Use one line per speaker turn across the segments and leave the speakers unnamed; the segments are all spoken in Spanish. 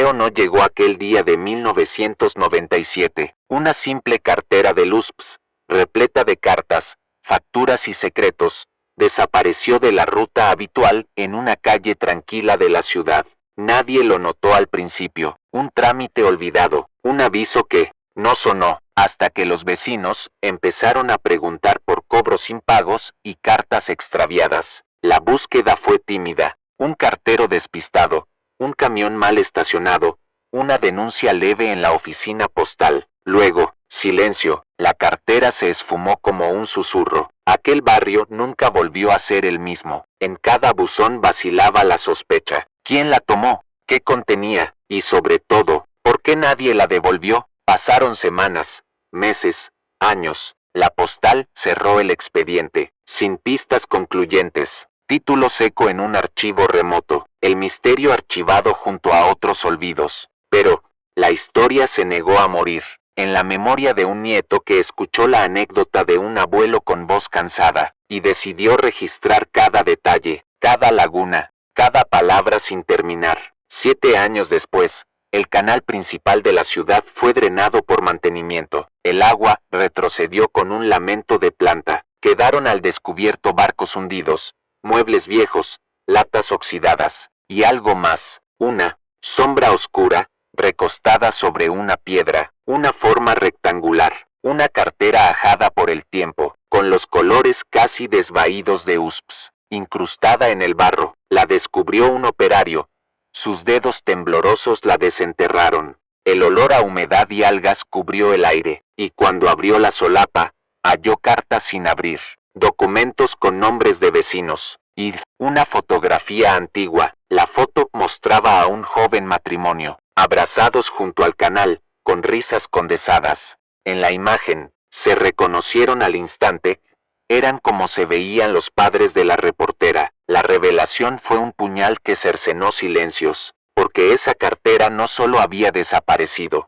correo no llegó aquel día de 1997. Una simple cartera de LUSPS, repleta de cartas, facturas y secretos, desapareció de la ruta habitual en una calle tranquila de la ciudad. Nadie lo notó al principio. Un trámite olvidado, un aviso que no sonó, hasta que los vecinos empezaron a preguntar por cobros impagos y cartas extraviadas. La búsqueda fue tímida. Un cartero despistado, un camión mal estacionado, una denuncia leve en la oficina postal. Luego, silencio. La cartera se esfumó como un susurro. Aquel barrio nunca volvió a ser el mismo. En cada buzón vacilaba la sospecha. ¿Quién la tomó? ¿Qué contenía? Y sobre todo, ¿por qué nadie la devolvió? Pasaron semanas, meses, años. La postal cerró el expediente, sin pistas concluyentes. Título seco en un archivo remoto. El misterio archivado junto a otros olvidos. Pero la historia se negó a morir. En la memoria de un nieto que escuchó la anécdota de un abuelo con voz cansada, y decidió registrar cada detalle, cada laguna, cada palabra sin terminar. 7 años después, el canal principal de la ciudad fue drenado por mantenimiento. El agua retrocedió con un lamento de planta. Quedaron al descubierto barcos hundidos, muebles viejos, latas oxidadas, y algo más, una sombra oscura, recostada sobre una piedra, una forma rectangular, una cartera ajada por el tiempo, con los colores casi desvaídos de USPS, incrustada en el barro. La descubrió un operario. Sus dedos temblorosos la desenterraron. El olor a humedad y algas cubrió el aire, y cuando abrió la solapa, halló cartas sin abrir, documentos con nombres de vecinos, y una fotografía antigua. La foto mostraba a un joven matrimonio, abrazados junto al canal, con risas condensadas. En la imagen, se reconocieron al instante. Eran como se veían los padres de la reportera. La revelación fue un puñal que cercenó silencios, porque esa cartera no solo había desaparecido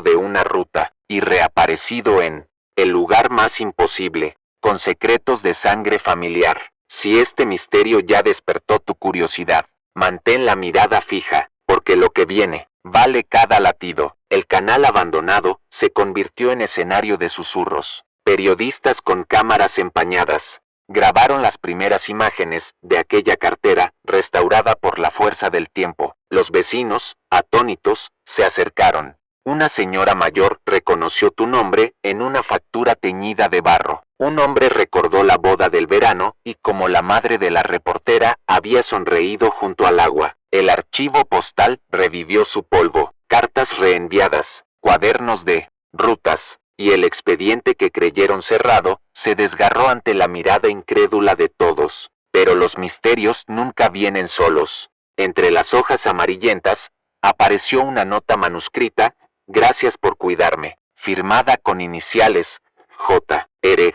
de una ruta, y reaparecido en el lugar más imposible, con secretos de sangre familiar. Si este misterio ya despertó tu curiosidad, mantén la mirada fija, porque lo que viene vale cada latido. El canal abandonado se convirtió en escenario de susurros. Periodistas con cámaras empañadas grabaron las primeras imágenes de aquella cartera restaurada por la fuerza del tiempo. Los vecinos, atónitos, se acercaron. Una señora mayor reconoció tu nombre en una factura teñida de barro. Un hombre recordó la boda del verano y, como la madre de la reportera, había sonreído junto al agua. El archivo postal revivió su polvo. Cartas reenviadas, cuadernos de rutas, y el expediente que creyeron cerrado se desgarró ante la mirada incrédula de todos. Pero los misterios nunca vienen solos. Entre las hojas amarillentas apareció una nota manuscrita. Gracias por cuidarme, firmada con iniciales J.R.,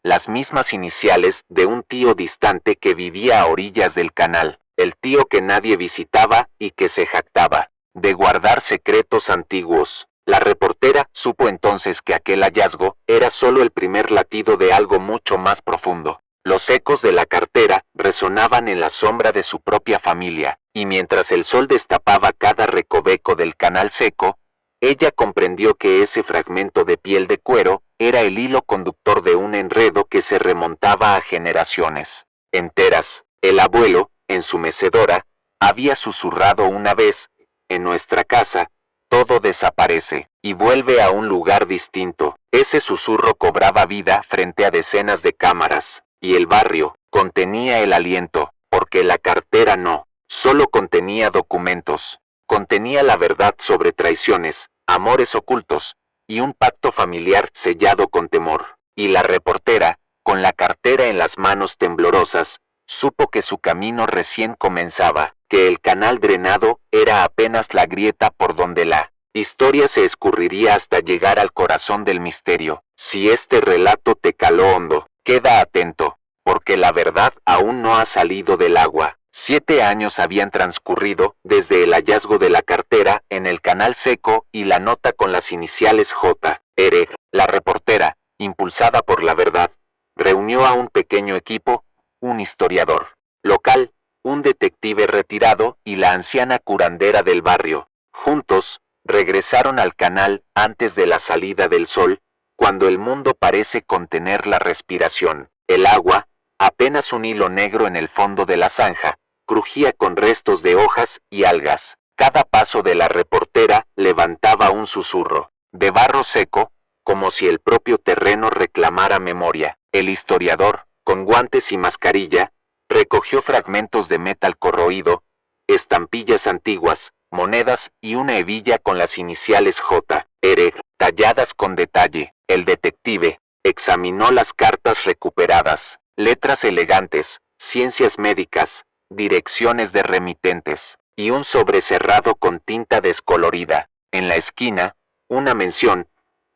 las mismas iniciales de un tío distante que vivía a orillas del canal, el tío que nadie visitaba y que se jactaba de guardar secretos antiguos. La reportera supo entonces que aquel hallazgo era solo el primer latido de algo mucho más profundo. Los ecos de la cartera resonaban en la sombra de su propia familia, y mientras el sol destapaba cada recoveco del canal seco, ella comprendió que ese fragmento de piel de cuero era el hilo conductor de un enredo que se remontaba a generaciones enteras. El abuelo, en su mecedora, había susurrado una vez: en nuestra casa, todo desaparece y vuelve a un lugar distinto. Ese susurro cobraba vida frente a decenas de cámaras, y el barrio contenía el aliento, porque la cartera no solo contenía documentos, contenía la verdad sobre traiciones, amores ocultos, y un pacto familiar sellado con temor. Y la reportera, con la cartera en las manos temblorosas, supo que su camino recién comenzaba, que el canal drenado era apenas la grieta por donde la historia se escurriría hasta llegar al corazón del misterio. Si este relato te caló hondo, queda atento, porque la verdad aún no ha salido del agua. 7 años habían transcurrido desde el hallazgo de la cartera en el canal seco y la nota con las iniciales J.R. La reportera, impulsada por la verdad, reunió a un pequeño equipo, un historiador local, un detective retirado y la anciana curandera del barrio. Juntos, regresaron al canal antes de la salida del sol, cuando el mundo parece contener la respiración. El agua, apenas un hilo negro en el fondo de la zanja, crujía con restos de hojas y algas. Cada paso de la reportera levantaba un susurro, de barro seco, como si el propio terreno reclamara memoria. El historiador, con guantes y mascarilla, recogió fragmentos de metal corroído, estampillas antiguas, monedas y una hebilla con las iniciales J.R. talladas con detalle. El detective examinó las cartas recuperadas, letras elegantes, ciencias médicas, direcciones de remitentes, y un sobre cerrado con tinta descolorida. En la esquina, una mención: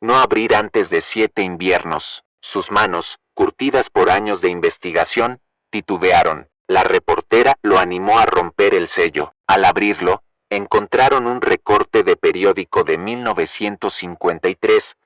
no abrir antes de 7 inviernos. Sus manos, curtidas por años de investigación, titubearon. La reportera lo animó a romper el sello. Al abrirlo, encontraron un recorte de periódico de 1953.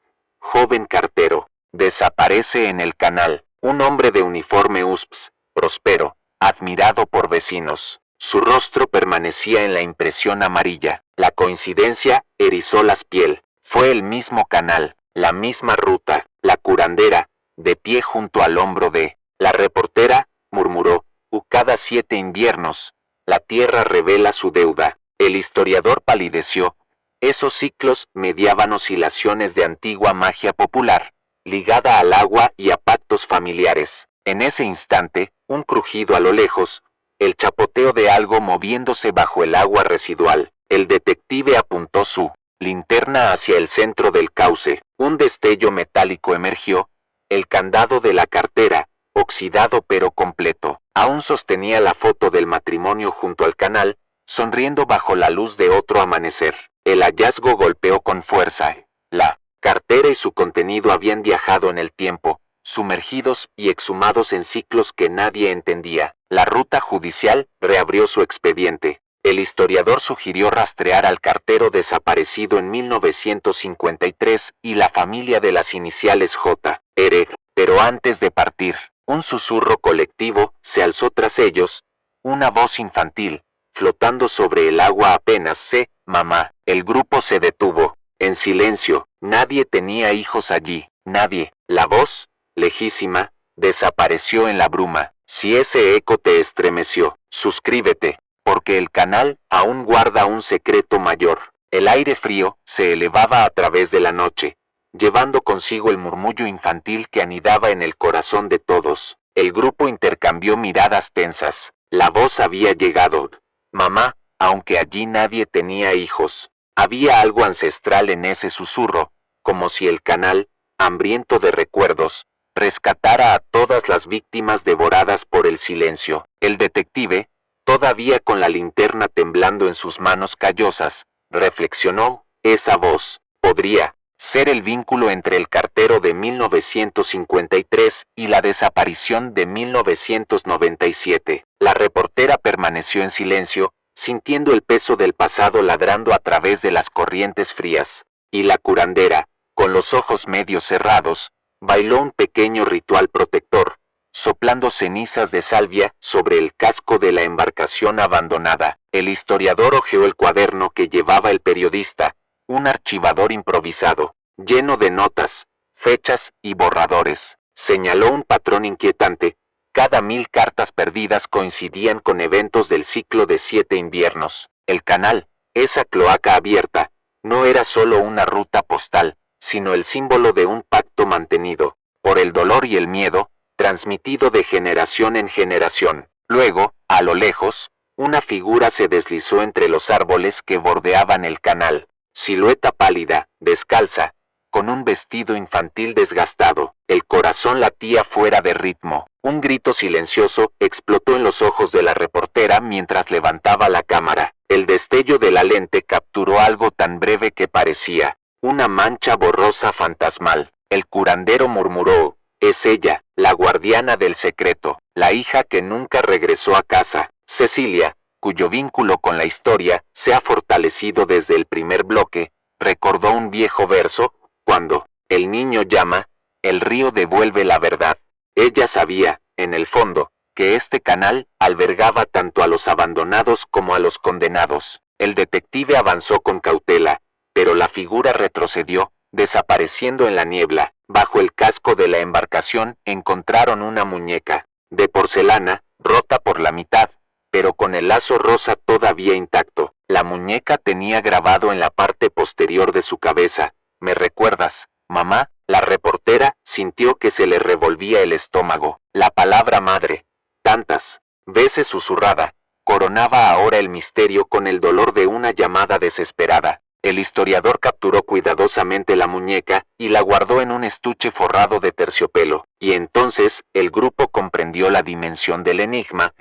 Joven cartero, desaparece en el canal. Un hombre de uniforme USPS, próspero, admirado por vecinos. Su rostro permanecía en la impresión amarilla. La coincidencia erizó la piel. Fue el mismo canal, la misma ruta. La curandera, de pie junto al hombro de la reportera, murmuró: cada 7 inviernos, la tierra revela su deuda. El historiador palideció. Esos ciclos mediaban oscilaciones de antigua magia popular, ligada al agua y a pactos familiares. En ese instante, un crujido a lo lejos, el chapoteo de algo moviéndose bajo el agua residual. El detective apuntó su linterna hacia el centro del cauce. Un destello metálico emergió. El candado de la cartera, oxidado pero completo, aún sostenía la foto del matrimonio junto al canal, sonriendo bajo la luz de otro amanecer. El hallazgo golpeó con fuerza. La cartera y su contenido habían viajado en el tiempo, sumergidos y exhumados en ciclos que nadie entendía. La ruta judicial reabrió su expediente. El historiador sugirió rastrear al cartero desaparecido en 1953 y la familia de las iniciales J.R. Pero antes de partir, un susurro colectivo se alzó tras ellos, una voz infantil, flotando sobre el agua apenas mamá. El grupo se detuvo, en silencio. Nadie tenía hijos allí, nadie. La voz, lejísima, desapareció en la bruma. Si ese eco te estremeció, suscríbete, porque el canal aún guarda un secreto mayor. El aire frío se elevaba a través de la noche, llevando consigo el murmullo infantil que anidaba en el corazón de todos. El grupo intercambió miradas tensas. La voz había llegado. Mamá, aunque allí nadie tenía hijos. Había algo ancestral en ese susurro, como si el canal, hambriento de recuerdos, rescatara a todas las víctimas devoradas por el silencio. El detective, todavía con la linterna temblando en sus manos callosas, reflexionó: esa voz podría ser el vínculo entre el cartero de 1953 y la desaparición de 1997. La reportera permaneció en silencio, sintiendo el peso del pasado ladrando a través de las corrientes frías, y la curandera, con los ojos medio cerrados, bailó un pequeño ritual protector, soplando cenizas de salvia sobre el casco de la embarcación abandonada. El historiador hojeó el cuaderno que llevaba el periodista, un archivador improvisado, lleno de notas, fechas y borradores. Señaló un patrón inquietante. Cada 1000 cartas perdidas coincidían con eventos del ciclo de 7 inviernos. El canal, esa cloaca abierta, no era solo una ruta postal, sino el símbolo de un pacto mantenido, por el dolor y el miedo, transmitido de generación en generación. Luego, a lo lejos, una figura se deslizó entre los árboles que bordeaban el canal, silueta pálida, descalza, con un vestido infantil desgastado. El corazón latía fuera de ritmo. Un grito silencioso explotó en los ojos de la reportera mientras levantaba la cámara. El destello de la lente capturó algo tan breve que parecía una mancha borrosa fantasmal. El curandero murmuró: es ella, la guardiana del secreto, la hija que nunca regresó a casa. Cecilia, cuyo vínculo con la historia se ha fortalecido desde el primer bloque, recordó un viejo verso: cuando el niño llama, el río devuelve la verdad. Ella sabía, en el fondo, que este canal albergaba tanto a los abandonados como a los condenados. El detective avanzó con cautela, pero la figura retrocedió, desapareciendo en la niebla. Bajo el casco de la embarcación encontraron una muñeca, de porcelana, rota por la mitad, pero con el lazo rosa todavía intacto. La muñeca tenía grabado en la parte posterior de su cabeza: «¿Me recuerdas, mamá?». La reportera sintió que se le revolvía el estómago. La palabra madre, tantas veces susurrada, coronaba ahora el misterio con el dolor de una llamada desesperada. El historiador capturó cuidadosamente la muñeca y la guardó en un estuche forrado de terciopelo, y entonces el grupo comprendió la dimensión del enigma.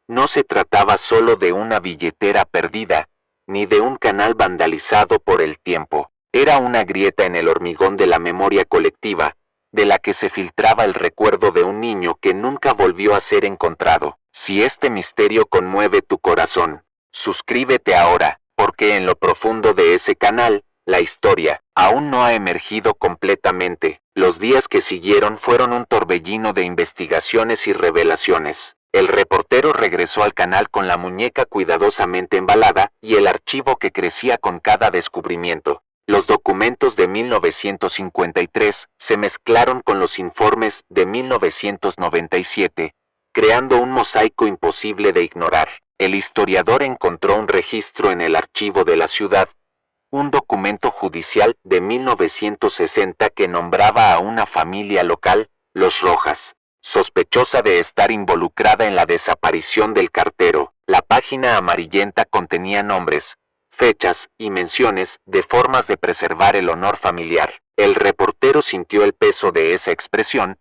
No se trataba solo de una billetera perdida, ni de un canal vandalizado por el tiempo. Era una grieta en el hormigón de la memoria colectiva, de la que se filtraba el recuerdo de un niño que nunca volvió a ser encontrado. Si este misterio conmueve tu corazón, suscríbete ahora, porque en lo profundo de ese canal, la historia aún no ha emergido completamente. Los días que siguieron fueron un torbellino de investigaciones y revelaciones. El reportero regresó al canal con la muñeca cuidadosamente embalada y el archivo que crecía con cada descubrimiento. Los documentos de 1953 se mezclaron con los informes de 1997, creando un mosaico imposible de ignorar. El historiador encontró un registro en el archivo de la ciudad, un documento judicial de 1960 que nombraba a una familia local, los Rojas, sospechosa de estar involucrada en la desaparición del cartero. La página amarillenta contenía nombres, fechas y menciones de formas de preservar el honor familiar. El reportero sintió el peso de esa expresión,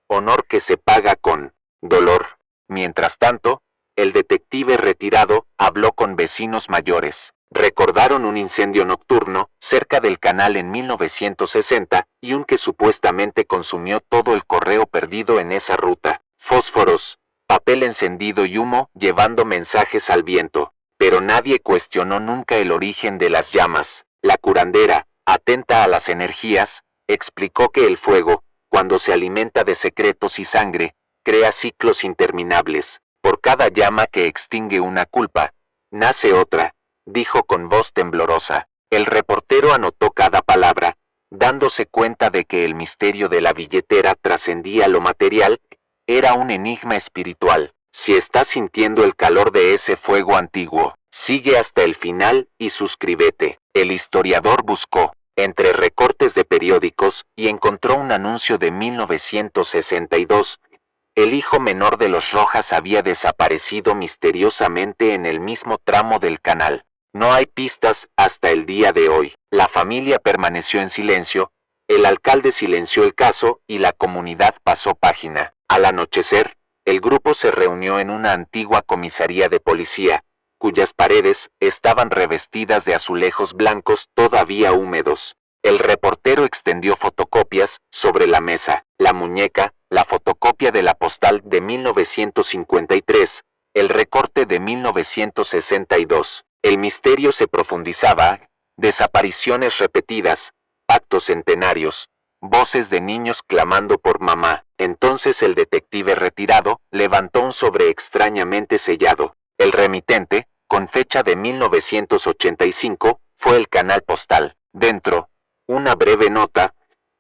honor que se paga con dolor. Mientras tanto, el detective retirado habló con vecinos mayores. Recordaron un incendio nocturno cerca del canal en 1960 y un que supuestamente consumió todo el correo perdido en esa ruta. Fósforos, papel encendido y humo llevando mensajes al viento. Pero nadie cuestionó nunca el origen de las llamas. La curandera, atenta a las energías, explicó que el fuego, cuando se alimenta de secretos y sangre, crea ciclos interminables. Por cada llama que extingue una culpa, nace otra, dijo con voz temblorosa. El reportero anotó cada palabra, dándose cuenta de que el misterio de la billetera trascendía lo material, era un enigma espiritual. Si estás sintiendo el calor de ese fuego antiguo, sigue hasta el final y suscríbete. El historiador buscó entre recortes de periódicos y encontró un anuncio de 1962. El hijo menor de los Rojas había desaparecido misteriosamente en el mismo tramo del canal. No hay pistas hasta el día de hoy. La familia permaneció en silencio, el alcalde silenció el caso y la comunidad pasó página. Al anochecer, el grupo se reunió en una antigua comisaría de policía, cuyas paredes estaban revestidas de azulejos blancos todavía húmedos. El reportero extendió fotocopias sobre la mesa: la muñeca, la fotocopia de la postal de 1953, el recorte de 1962. El misterio se profundizaba: desapariciones repetidas, pactos centenarios, voces de niños clamando por mamá. Entonces el detective retirado levantó un sobre extrañamente sellado. El remitente, con fecha de 1985, fue el canal postal. Dentro, una breve nota: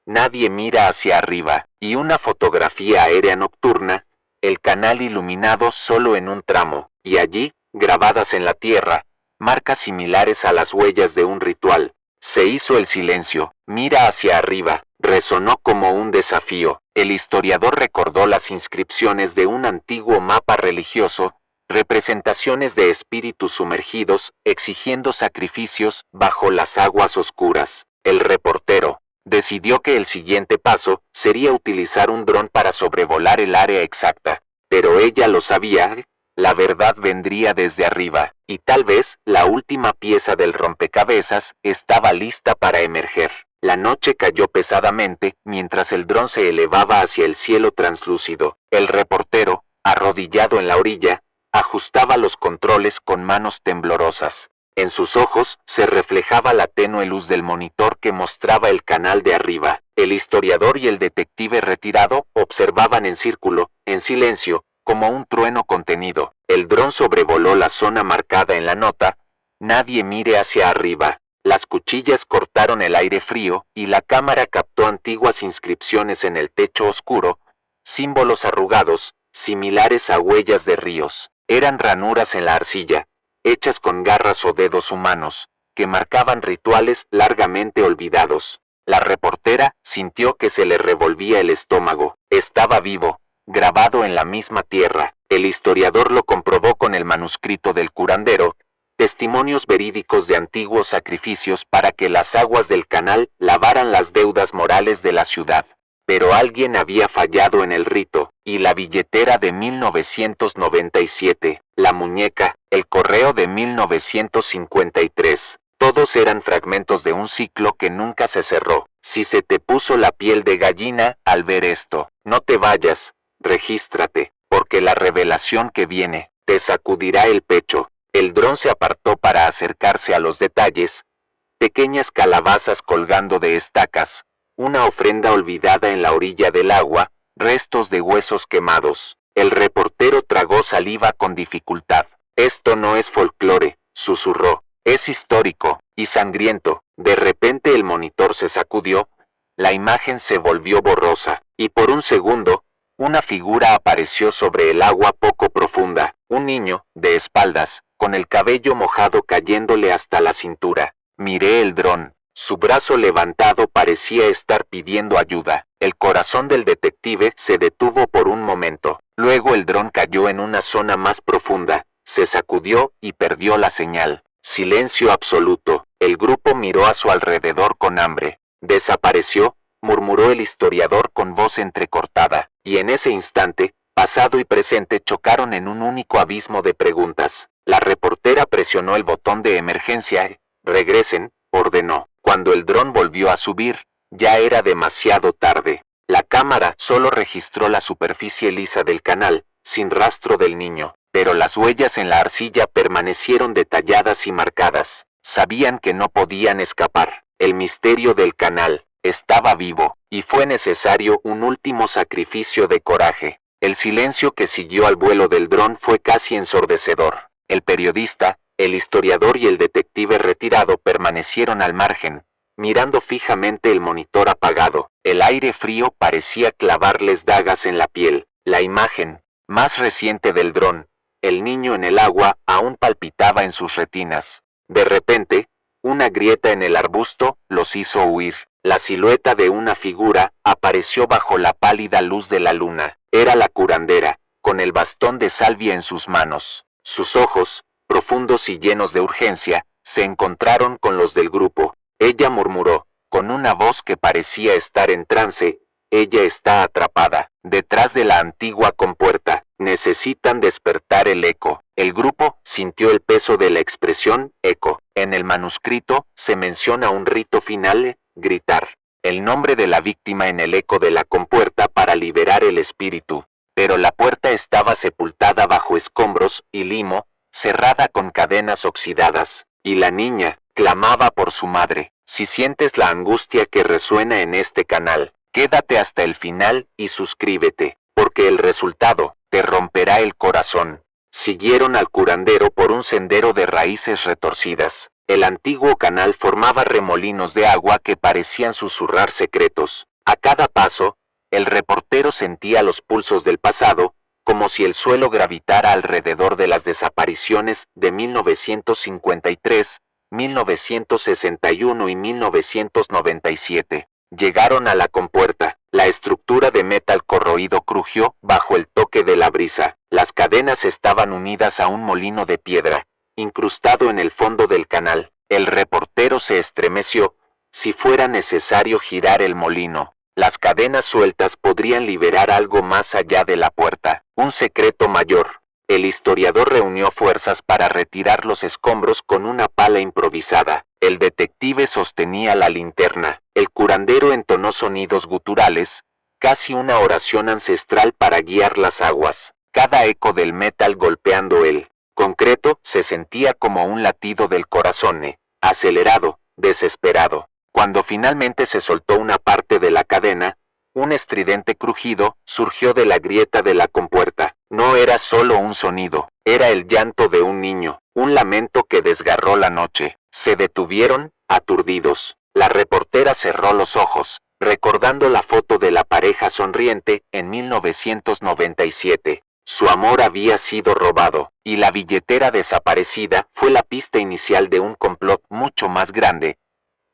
nadie mira hacia arriba, y una fotografía aérea nocturna, el canal iluminado solo en un tramo, y allí, grabadas en la tierra, marcas similares a las huellas de un ritual. Se hizo el silencio. Mira hacia arriba, resonó como un desafío. El historiador recordó las inscripciones de un antiguo mapa religioso, representaciones de espíritus sumergidos exigiendo sacrificios bajo las aguas oscuras. El reportero decidió que el siguiente paso sería utilizar un dron para sobrevolar el área exacta. Pero ella lo sabía, la verdad vendría desde arriba, y tal vez la última pieza del rompecabezas estaba lista para emerger. La noche cayó pesadamente mientras el dron se elevaba hacia el cielo translúcido. El reportero, arrodillado en la orilla, ajustaba los controles con manos temblorosas. En sus ojos se reflejaba la tenue luz del monitor que mostraba el canal de arriba. El historiador y el detective retirado observaban en círculo, en silencio, como un trueno contenido. El dron sobrevoló la zona marcada en la nota: nadie mire hacia arriba. Las cuchillas cortaron el aire frío y la cámara captó antiguas inscripciones en el techo oscuro, símbolos arrugados, similares a huellas de ríos. Eran ranuras en la arcilla, hechas con garras o dedos humanos, que marcaban rituales largamente olvidados. La reportera sintió que se le revolvía el estómago. Estaba vivo, grabado en la misma tierra. El historiador lo comprobó con el manuscrito del curandero, testimonios verídicos de antiguos sacrificios para que las aguas del canal lavaran las deudas morales de la ciudad. Pero alguien había fallado en el rito, y la billetera de 1997, la muñeca, el correo de 1953, todos eran fragmentos de un ciclo que nunca se cerró. Si se te puso la piel de gallina al ver esto, no te vayas, regístrate, porque la revelación que viene te sacudirá el pecho. El dron se apartó para acercarse a los detalles: pequeñas calabazas colgando de estacas, una ofrenda olvidada en la orilla del agua, restos de huesos quemados. El reportero tragó saliva con dificultad. Esto no es folclore, susurró. Es histórico y sangriento. De repente el monitor se sacudió, la imagen se volvió borrosa, y por un segundo, una figura apareció sobre el agua poco profunda. Un niño, de espaldas, con el cabello mojado cayéndole hasta la cintura. Miré el dron. Su brazo levantado parecía estar pidiendo ayuda. El corazón del detective se detuvo por un momento. Luego el dron cayó en una zona más profunda, se sacudió y perdió la señal. Silencio absoluto. El grupo miró a su alrededor con hambre. Desapareció, murmuró el historiador con voz entrecortada, y en ese instante, pasado y presente chocaron en un único abismo de preguntas. La reportera presionó el botón de emergencia. Regresen, ordenó. Cuando el dron volvió a subir, ya era demasiado tarde. La cámara solo registró la superficie lisa del canal, sin rastro del niño, pero las huellas en la arcilla permanecieron detalladas y marcadas. Sabían que no podían escapar. El misterio del canal estaba vivo, y fue necesario un último sacrificio de coraje. El silencio que siguió al vuelo del dron fue casi ensordecedor. El periodista, el historiador y el detective retirado permanecieron al margen, mirando fijamente el monitor apagado. El aire frío parecía clavarles dagas en la piel. La imagen, más reciente del dron, el niño en el agua, aún palpitaba en sus retinas. De repente, una grieta en el arbusto los hizo huir. La silueta de una figura apareció bajo la pálida luz de la luna. Era la curandera, con el bastón de salvia en sus manos. Sus ojos, profundos y llenos de urgencia, se encontraron con los del grupo. Ella murmuró, con una voz que parecía estar en trance: ella está atrapada, detrás de la antigua compuerta. Necesitan despertar el eco. El grupo sintió el peso de la expresión eco. En el manuscrito se menciona un rito final: gritar el nombre de la víctima en el eco de la compuerta para liberar el espíritu. Pero la puerta estaba sepultada bajo escombros y limo, cerrada con cadenas oxidadas, y la niña clamaba por su madre. Si sientes la angustia que resuena en este canal, quédate hasta el final y suscríbete, porque el resultado te romperá el corazón. Siguieron al curandero por un sendero de raíces retorcidas. El antiguo canal formaba remolinos de agua que parecían susurrar secretos. A cada paso, el reportero sentía los pulsos del pasado, como si el suelo gravitara alrededor de las desapariciones de 1953, 1961 y 1997. Llegaron a la compuerta. La estructura de metal corroído crujió bajo el toque de la brisa. Las cadenas estaban unidas a un molino de piedra, incrustado en el fondo del canal. El reportero se estremeció. Si fuera necesario girar el molino, las cadenas sueltas podrían liberar algo más allá de la puerta, un secreto mayor. El historiador reunió fuerzas para retirar los escombros con una pala improvisada. El detective sostenía la linterna. El curandero entonó sonidos guturales, casi una oración ancestral para guiar las aguas. Cada eco del metal golpeando el concreto se sentía como un latido del corazón, acelerado, desesperado. Cuando finalmente se soltó una parte de la cadena, Un estridente crujido surgió de la grieta de la compuerta. No era solo un sonido, era el llanto de un niño, un lamento que desgarró la noche. Se detuvieron, aturdidos. La reportera cerró los ojos, recordando la foto de la pareja sonriente en 1997. Su amor había sido robado, y la billetera desaparecida fue la pista inicial de un complot mucho más grande.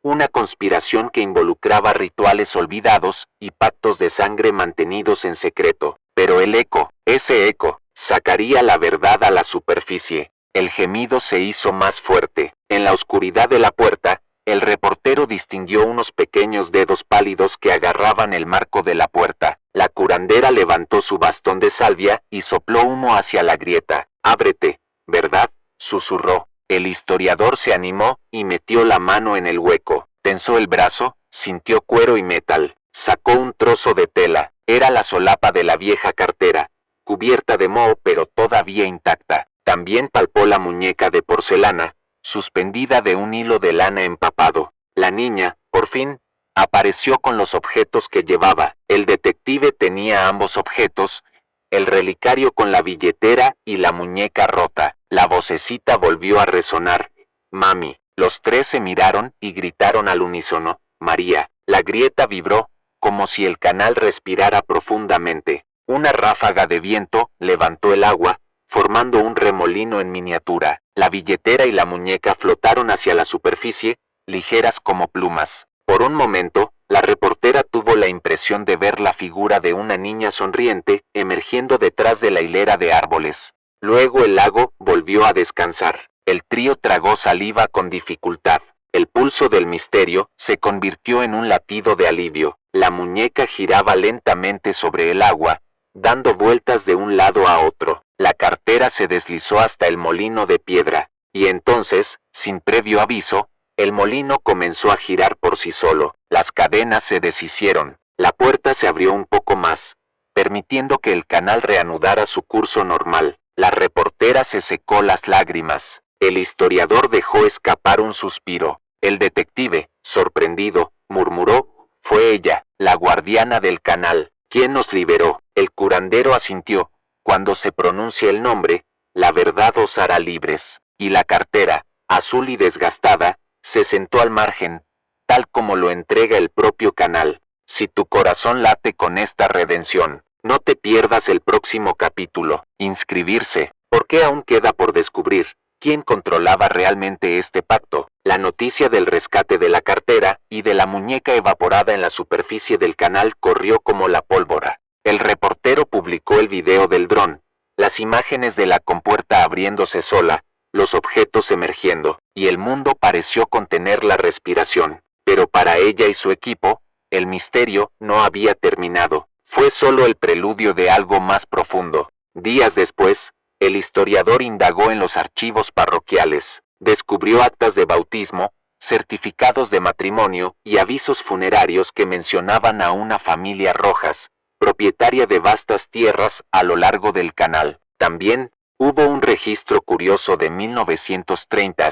Una conspiración que involucraba rituales olvidados y pactos de sangre mantenidos en secreto. Pero el eco, ese eco, sacaría la verdad a la superficie. El gemido se hizo más fuerte. En la oscuridad de la puerta, el reportero distinguió unos pequeños dedos pálidos que agarraban el marco de la puerta. La curandera levantó su bastón de salvia y sopló humo hacia la grieta. «Ábrete, ¿verdad?», susurró. El historiador se animó y metió la mano en el hueco. Tensó el brazo, sintió cuero y metal. Sacó un trozo de tela. Era la solapa de la vieja cartera, cubierta de moho pero todavía intacta. También palpó la muñeca de porcelana, suspendida de un hilo de lana empapado. La niña, por fin, apareció con los objetos que llevaba. El detective tenía ambos objetos, el relicario con la billetera y la muñeca rota. La vocecita volvió a resonar. «Mami». Los tres se miraron y gritaron al unísono. «María». La grieta vibró, como si el canal respirara profundamente. Una ráfaga de viento levantó el agua, formando un remolino en miniatura. La billetera y la muñeca flotaron hacia la superficie, ligeras como plumas. Por un momento, la reportera tuvo la impresión de ver la figura de una niña sonriente emergiendo detrás de la hilera de árboles. Luego el lago volvió a descansar. El trío tragó saliva con dificultad. El pulso del misterio se convirtió en un latido de alivio. La muñeca giraba lentamente sobre el agua, dando vueltas de un lado a otro. La cartera se deslizó hasta el molino de piedra, y entonces, sin previo aviso, el molino comenzó a girar por sí solo. Las cadenas se deshicieron. La puerta se abrió un poco más, permitiendo que el canal reanudara su curso normal. La reportera se secó las lágrimas. El historiador dejó escapar un suspiro. El detective, sorprendido, murmuró: «Fue ella, la guardiana del canal. ¿Quién nos liberó?». El curandero asintió. «Cuando se pronuncie el nombre, la verdad os hará libres». Y la cartera, azul y desgastada, se sentó al margen, tal como lo entrega el propio canal. Si tu corazón late con esta redención, no te pierdas el próximo capítulo. Inscribirse, porque aún queda por descubrir quién controlaba realmente este pacto. La noticia del rescate de la cartera y de la muñeca evaporada en la superficie del canal corrió como la pólvora. El reportero publicó el video del dron, las imágenes de la compuerta abriéndose sola, los objetos emergiendo, y el mundo pareció contener la respiración. Pero para ella y su equipo, el misterio no había terminado. Fue solo el preludio de algo más profundo. Días después, el historiador indagó en los archivos parroquiales. Descubrió actas de bautismo, certificados de matrimonio y avisos funerarios que mencionaban a una familia Rojas, propietaria de vastas tierras a lo largo del canal. También hubo un registro curioso de 1930,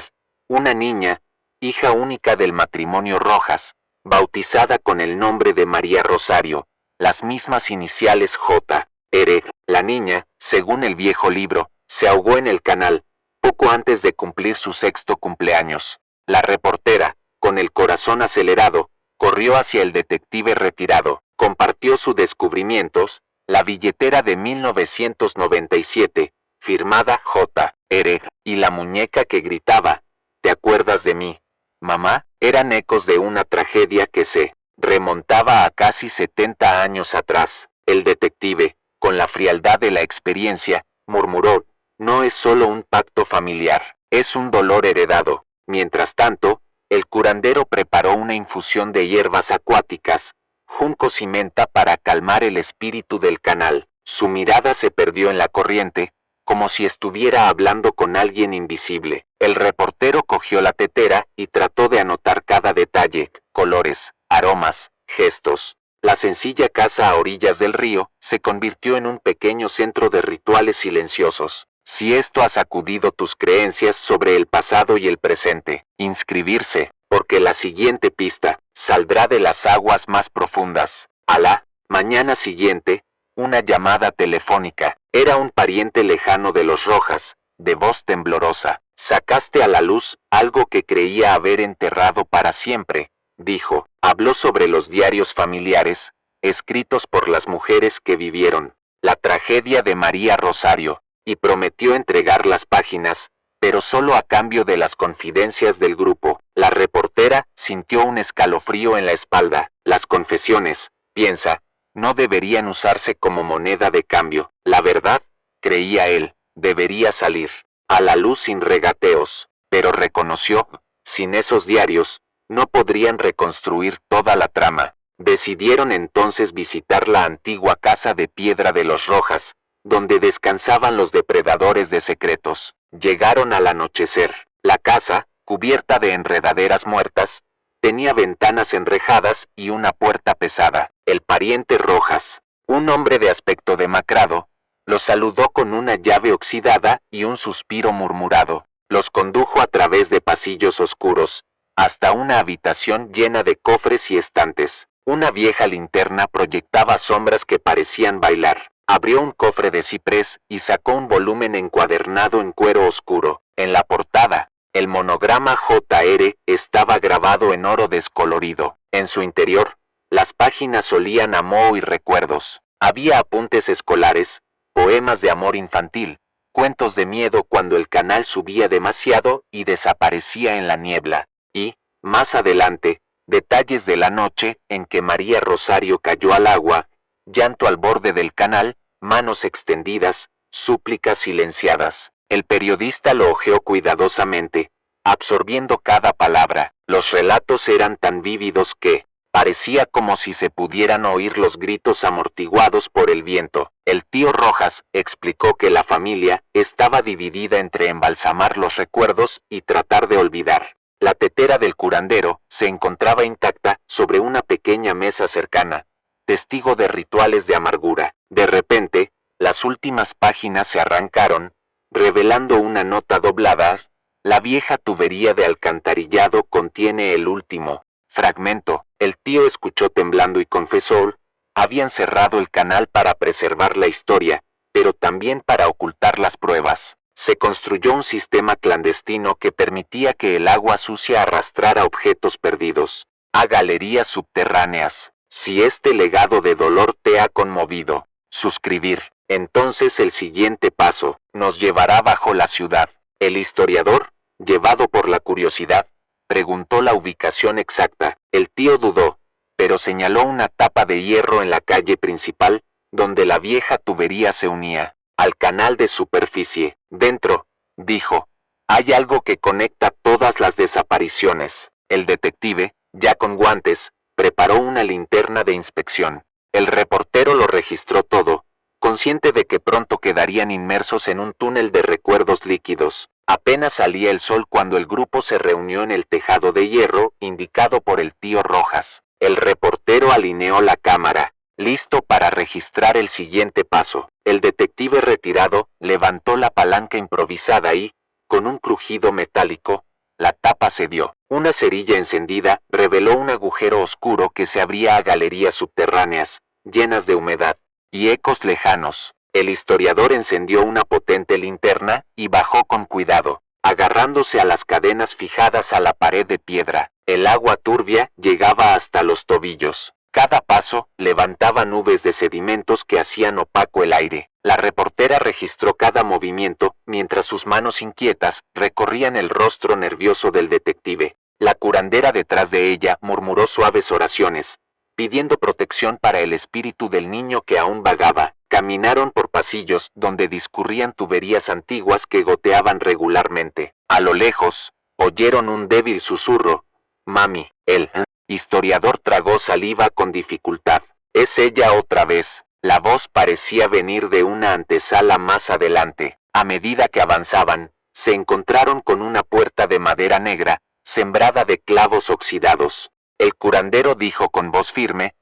una niña, hija única del matrimonio Rojas, bautizada con el nombre de María Rosario, las mismas iniciales J. R. La niña, según el viejo libro, se ahogó en el canal, poco antes de cumplir su 6º cumpleaños. La reportera, con el corazón acelerado, corrió hacia el detective retirado, compartió sus descubrimientos, la billetera de 1997, firmada J. R. y la muñeca que gritaba: «¿Te acuerdas de mí, mamá?». Eran ecos de una tragedia que se remontaba a casi 70 años atrás. El detective, con la frialdad de la experiencia, murmuró: «No es solo un pacto familiar, es un dolor heredado». Mientras tanto, el curandero preparó una infusión de hierbas acuáticas, juncos y menta para calmar el espíritu del canal. Su mirada se perdió en la corriente, como si estuviera hablando con alguien invisible. El reportero cogió la tetera y trató de anotar cada detalle, colores, aromas, gestos. La sencilla casa a orillas del río se convirtió en un pequeño centro de rituales silenciosos. Si esto ha sacudido tus creencias sobre el pasado y el presente, inscribirse, porque la siguiente pista saldrá de las aguas más profundas. Alá. Mañana siguiente, una llamada telefónica. Era un pariente lejano de los Rojas, de voz temblorosa. Sacaste a la luz algo que creía haber enterrado para siempre, dijo. Habló sobre los diarios familiares, escritos por las mujeres que vivieron la tragedia de María Rosario, y prometió entregar las páginas, pero solo a cambio de las confidencias del grupo. La reportera sintió un escalofrío en la espalda. Las confesiones, piensa, no deberían usarse como moneda de cambio. La verdad, creía él, debería salir a la luz sin regateos, pero reconoció, sin esos diarios, no podrían reconstruir toda la trama. Decidieron entonces visitar la antigua casa de piedra de los Rojas, donde descansaban los depredadores de secretos. Llegaron al anochecer. La casa, cubierta de enredaderas muertas, tenía ventanas enrejadas y una puerta pesada. El pariente Rojas, un hombre de aspecto demacrado, los saludó con una llave oxidada y un suspiro murmurado. Los condujo a través de pasillos oscuros, hasta una habitación llena de cofres y estantes. Una vieja linterna proyectaba sombras que parecían bailar. Abrió un cofre de ciprés y sacó un volumen encuadernado en cuero oscuro. En la portada, el monograma J.R. estaba grabado en oro descolorido. En su interior, las páginas olían a moho y recuerdos. Había apuntes escolares, poemas de amor infantil, cuentos de miedo cuando el canal subía demasiado y desaparecía en la niebla, y, más adelante, detalles de la noche en que María Rosario cayó al agua, llanto al borde del canal, manos extendidas, súplicas silenciadas. El periodista lo hojeó cuidadosamente, absorbiendo cada palabra. Los relatos eran tan vívidos que parecía como si se pudieran oír los gritos amortiguados por el viento. El tío Rojas explicó que la familia estaba dividida entre embalsamar los recuerdos y tratar de olvidar. La tetera del curandero se encontraba intacta sobre una pequeña mesa cercana, testigo de rituales de amargura. De repente, las últimas páginas se arrancaron, revelando una nota doblada. La vieja tubería de alcantarillado contiene el último fragmento. El tío escuchó temblando y confesó, habían cerrado el canal para preservar la historia, pero también para ocultar las pruebas. Se construyó un sistema clandestino que permitía que el agua sucia arrastrara objetos perdidos a galerías subterráneas. Si este legado de dolor te ha conmovido, suscribir. Entonces el siguiente paso nos llevará bajo la ciudad. El historiador, llevado por la curiosidad, preguntó la ubicación exacta. El tío dudó, pero señaló una tapa de hierro en la calle principal, donde la vieja tubería se unía al canal de superficie. Dentro, dijo, hay algo que conecta todas las desapariciones. El detective, ya con guantes, preparó una linterna de inspección. El reportero lo registró todo, consciente de que pronto quedarían inmersos en un túnel de recuerdos líquidos. Apenas salía el sol cuando el grupo se reunió en el tejado de hierro indicado por el tío Rojas. El reportero alineó la cámara, listo para registrar el siguiente paso. El detective retirado levantó la palanca improvisada y, con un crujido metálico, la tapa cedió. Una cerilla encendida reveló un agujero oscuro que se abría a galerías subterráneas, llenas de humedad y ecos lejanos. El historiador encendió una potente linterna y bajó con cuidado, agarrándose a las cadenas fijadas a la pared de piedra. El agua turbia llegaba hasta los tobillos. Cada paso levantaba nubes de sedimentos que hacían opaco el aire. La reportera registró cada movimiento mientras sus manos inquietas recorrían el rostro nervioso del detective. La curandera detrás de ella murmuró suaves oraciones, pidiendo protección para el espíritu del niño que aún vagaba. Caminaron por pasillos donde discurrían tuberías antiguas que goteaban regularmente. A lo lejos, oyeron un débil susurro. Mami, el historiador tragó saliva con dificultad. Es ella otra vez. La voz parecía venir de una antesala más adelante. A medida que avanzaban, se encontraron con una puerta de madera negra, sembrada de clavos oxidados. El curandero dijo con voz firme,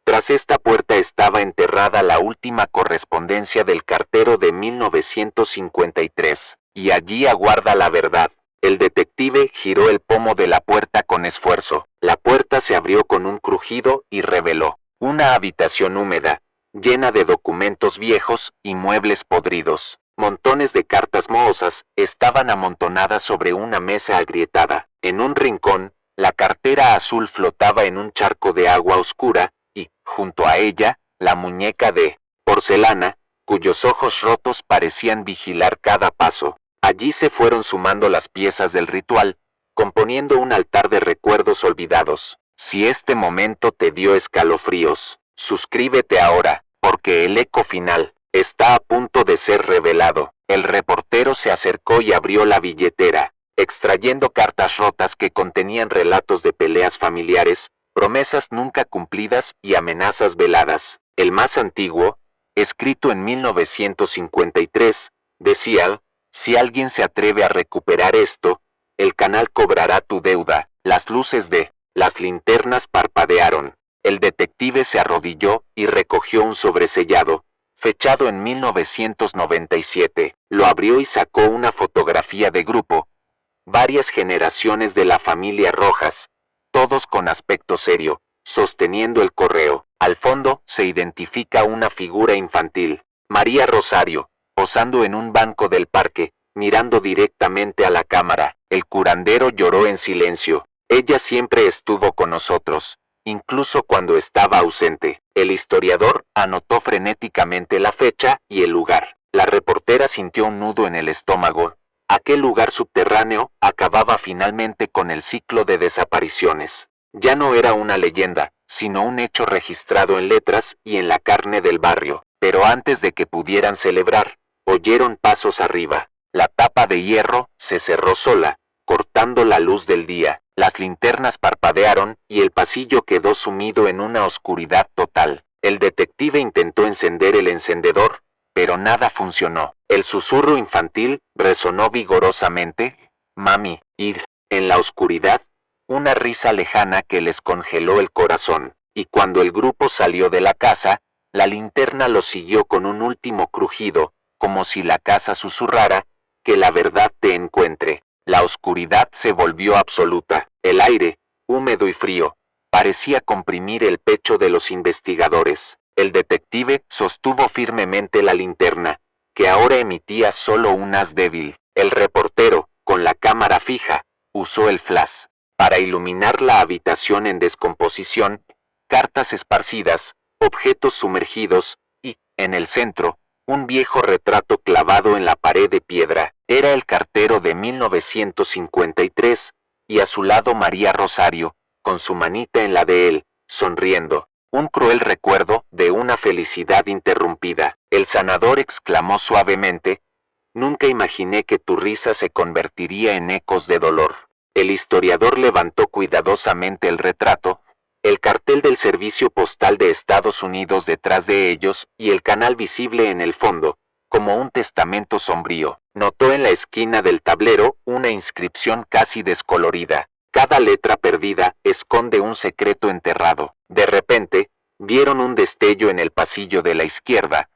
tras esta puerta estaba enterrada la última correspondencia del cartero de 1953, y allí aguarda la verdad. El detective giró el pomo de la puerta con esfuerzo. La puerta se abrió con un crujido y reveló Una habitación húmeda, llena de documentos viejos y muebles podridos. Montones de cartas mohosas estaban amontonadas sobre una mesa agrietada. En un rincón, la cartera azul flotaba en un charco de agua oscura y, junto a ella, la muñeca de porcelana, cuyos ojos rotos parecían vigilar cada paso. Allí se fueron sumando las piezas del ritual, componiendo un altar de recuerdos olvidados. Si este momento te dio escalofríos, suscríbete ahora, porque el eco final está a punto de ser revelado. El reportero se acercó y abrió la billetera, extrayendo cartas rotas que contenían relatos de peleas familiares, promesas nunca cumplidas y amenazas veladas. El más antiguo, escrito en 1953, decía: si alguien se atreve a recuperar esto, el canal cobrará tu deuda. Las luces de las linternas parpadearon. El detective se arrodilló y recogió un sobresellado, fechado en 1997. Lo abrió y sacó una fotografía de grupo. Varias generaciones de la familia Rojas, todos con aspecto serio, sosteniendo el correo. Al fondo se identifica una figura infantil, María Rosario, posando en un banco del parque, mirando directamente a la cámara. El curandero lloró en silencio. Ella siempre estuvo con nosotros, incluso cuando estaba ausente. El historiador anotó frenéticamente la fecha y el lugar. La reportera sintió un nudo en el estómago. Aquel lugar subterráneo acababa finalmente con el ciclo de desapariciones. Ya no era una leyenda, sino un hecho registrado en letras y en la carne del barrio. Pero antes de que pudieran celebrar, oyeron pasos arriba. La tapa de hierro se cerró sola, cortando la luz del día. Las linternas parpadearon y el pasillo quedó sumido en una oscuridad total. El detective intentó encender el encendedor, pero nada funcionó. El susurro infantil resonó vigorosamente: «Mami, id». En la oscuridad, una risa lejana que les congeló el corazón. Y cuando el grupo salió de la casa, la linterna lo siguió con un último crujido, como si la casa susurrara: «Que la verdad te encuentre». La oscuridad se volvió absoluta. El aire, húmedo y frío, parecía comprimir el pecho de los investigadores. El detective sostuvo firmemente la linterna, que ahora emitía solo un haz débil. El reportero, con la cámara fija, usó el flash para iluminar la habitación en descomposición, cartas esparcidas, objetos sumergidos y, en el centro, un viejo retrato clavado en la pared de piedra. Era el cartero de 1953, y a su lado María Rosario, con su manita en la de él, sonriendo. Un cruel recuerdo de una felicidad interrumpida. El sanador exclamó suavemente: «Nunca imaginé que tu risa se convertiría en ecos de dolor». El historiador levantó cuidadosamente el retrato, el cartel del Servicio Postal de Estados Unidos detrás de ellos y el canal visible en el fondo, como un testamento sombrío. Notó en la esquina del tablero una inscripción casi descolorida: «Cada letra perdida esconde un secreto enterrado». De repente, vieron un destello en el pasillo de la izquierda,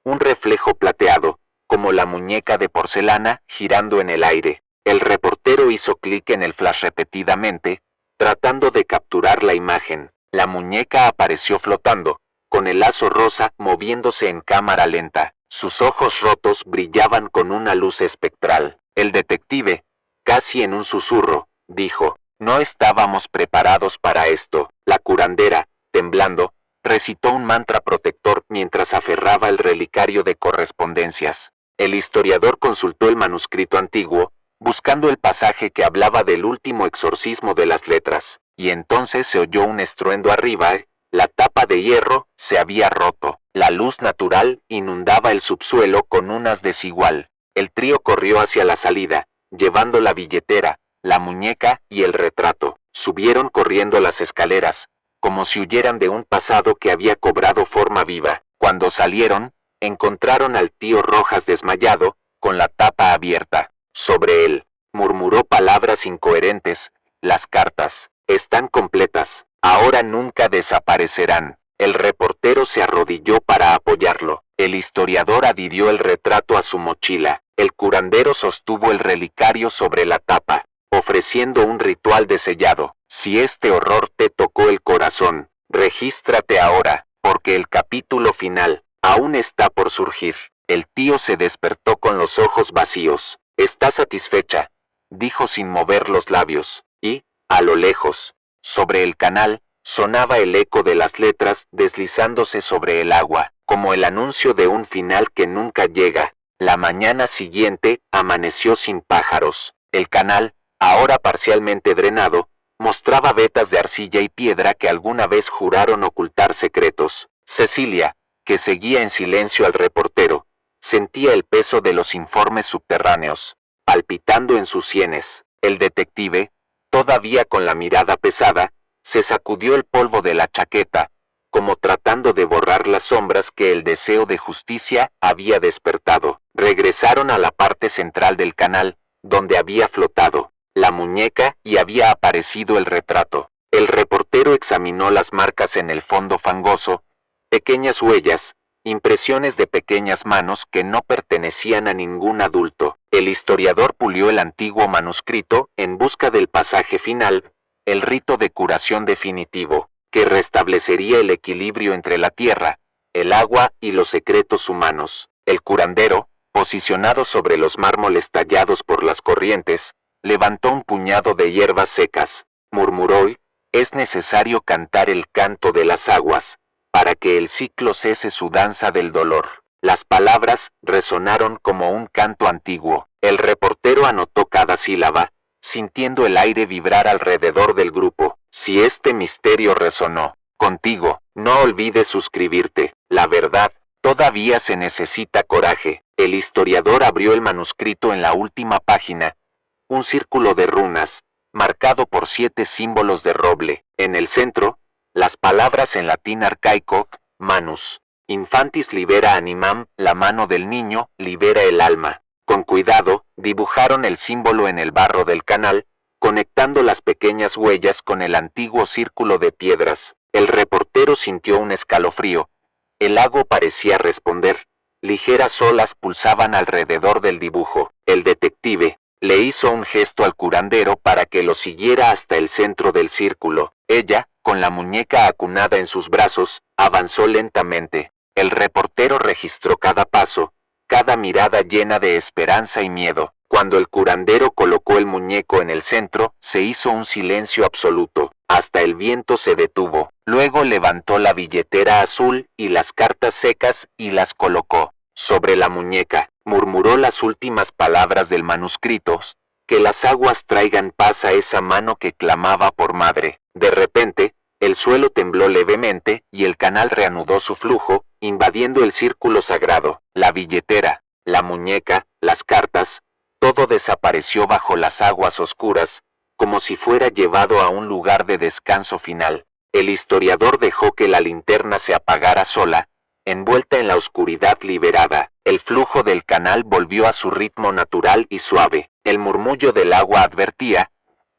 un reflejo plateado, como la muñeca de porcelana girando en el aire. El reportero hizo clic en el flash repetidamente, tratando de capturar la imagen. La muñeca apareció flotando, con el lazo rosa moviéndose en cámara lenta. Sus ojos rotos brillaban con una luz espectral. El detective, casi en un susurro, dijo: «No estábamos preparados para esto». La curandera, temblando, recitó un mantra protector mientras aferraba el relicario de correspondencias. El historiador consultó el manuscrito antiguo, buscando el pasaje que hablaba del último exorcismo de las letras, y entonces se oyó un estruendo arriba. La tapa de hierro se había roto. La luz natural inundaba el subsuelo con un haz desigual. El trío corrió hacia la salida, llevando la billetera, la muñeca y el retrato. Subieron corriendo las escaleras, como si huyeran de un pasado que había cobrado forma viva. Cuando salieron, encontraron al tío Rojas desmayado, con la tapa abierta. Sobre él, murmuró palabras incoherentes: «Las cartas están completas. Ahora nunca desaparecerán». El reportero se arrodilló para apoyarlo. El historiador adhirió el retrato a su mochila. El curandero sostuvo el relicario sobre la tapa, ofreciendo un ritual de sellado. «Si este horror te tocó el corazón, Regístrate ahora, porque el capítulo final aún está por surgir. El tío se despertó con los ojos vacíos. ¿Está satisfecha?, dijo sin mover los labios, y, a lo lejos, sobre el canal, sonaba el eco de las letras deslizándose sobre el agua, como el anuncio de un final que nunca llega. La mañana siguiente amaneció sin pájaros. El canal, ahora parcialmente drenado, mostraba vetas de arcilla y piedra que alguna vez juraron ocultar secretos. Cecilia, que seguía en silencio al reportero, sentía el peso de los informes subterráneos, palpitando en sus sienes. El detective, todavía con la mirada pesada, se sacudió el polvo de la chaqueta, como tratando de borrar las sombras que el deseo de justicia había despertado. Regresaron a la parte central del canal, donde había flotado la muñeca y había aparecido el retrato. El reportero examinó las marcas en el fondo fangoso, pequeñas huellas, impresiones de pequeñas manos que no pertenecían a ningún adulto. El historiador pulió el antiguo manuscrito en busca del pasaje final, el rito de curación definitivo, que restablecería el equilibrio entre la tierra, el agua y los secretos humanos. El curandero, posicionado sobre los mármoles tallados por las corrientes, levantó un puñado de hierbas secas, murmuró: «Es necesario cantar el canto de las aguas, para que el ciclo cese su danza del dolor». Las palabras resonaron como un canto antiguo. El reportero anotó cada sílaba, sintiendo el aire vibrar alrededor del grupo. Si este misterio resonó contigo, no olvides suscribirte. La verdad, todavía se necesita coraje. El historiador abrió el manuscrito en la última página. Un círculo de runas, marcado por 7 símbolos de roble. En el centro, las palabras en latín arcaico: manus infantis libera animam, la mano del niño libera el alma. Con cuidado, dibujaron el símbolo en el barro del canal, conectando las pequeñas huellas con el antiguo círculo de piedras. El reportero sintió un escalofrío. El lago parecía responder. Ligeras olas pulsaban alrededor del dibujo. El detective le hizo un gesto al curandero para que lo siguiera hasta el centro del círculo. Ella, con la muñeca acunada en sus brazos, avanzó lentamente. El reportero registró cada paso, cada mirada llena de esperanza y miedo. Cuando el curandero colocó el muñeco en el centro, se hizo un silencio absoluto. Hasta el viento se detuvo. Luego levantó la billetera azul y las cartas secas y las colocó sobre la muñeca. Murmuró las últimas palabras del manuscrito: «Que las aguas traigan paz a esa mano que clamaba por madre». De repente, el suelo tembló levemente y el canal reanudó su flujo, invadiendo el círculo sagrado. La billetera, la muñeca, las cartas, todo desapareció bajo las aguas oscuras, como si fuera llevado a un lugar de descanso final. El historiador dejó que la linterna se apagara sola, envuelta en la oscuridad liberada. El flujo del canal volvió a su ritmo natural y suave. El murmullo del agua advertía: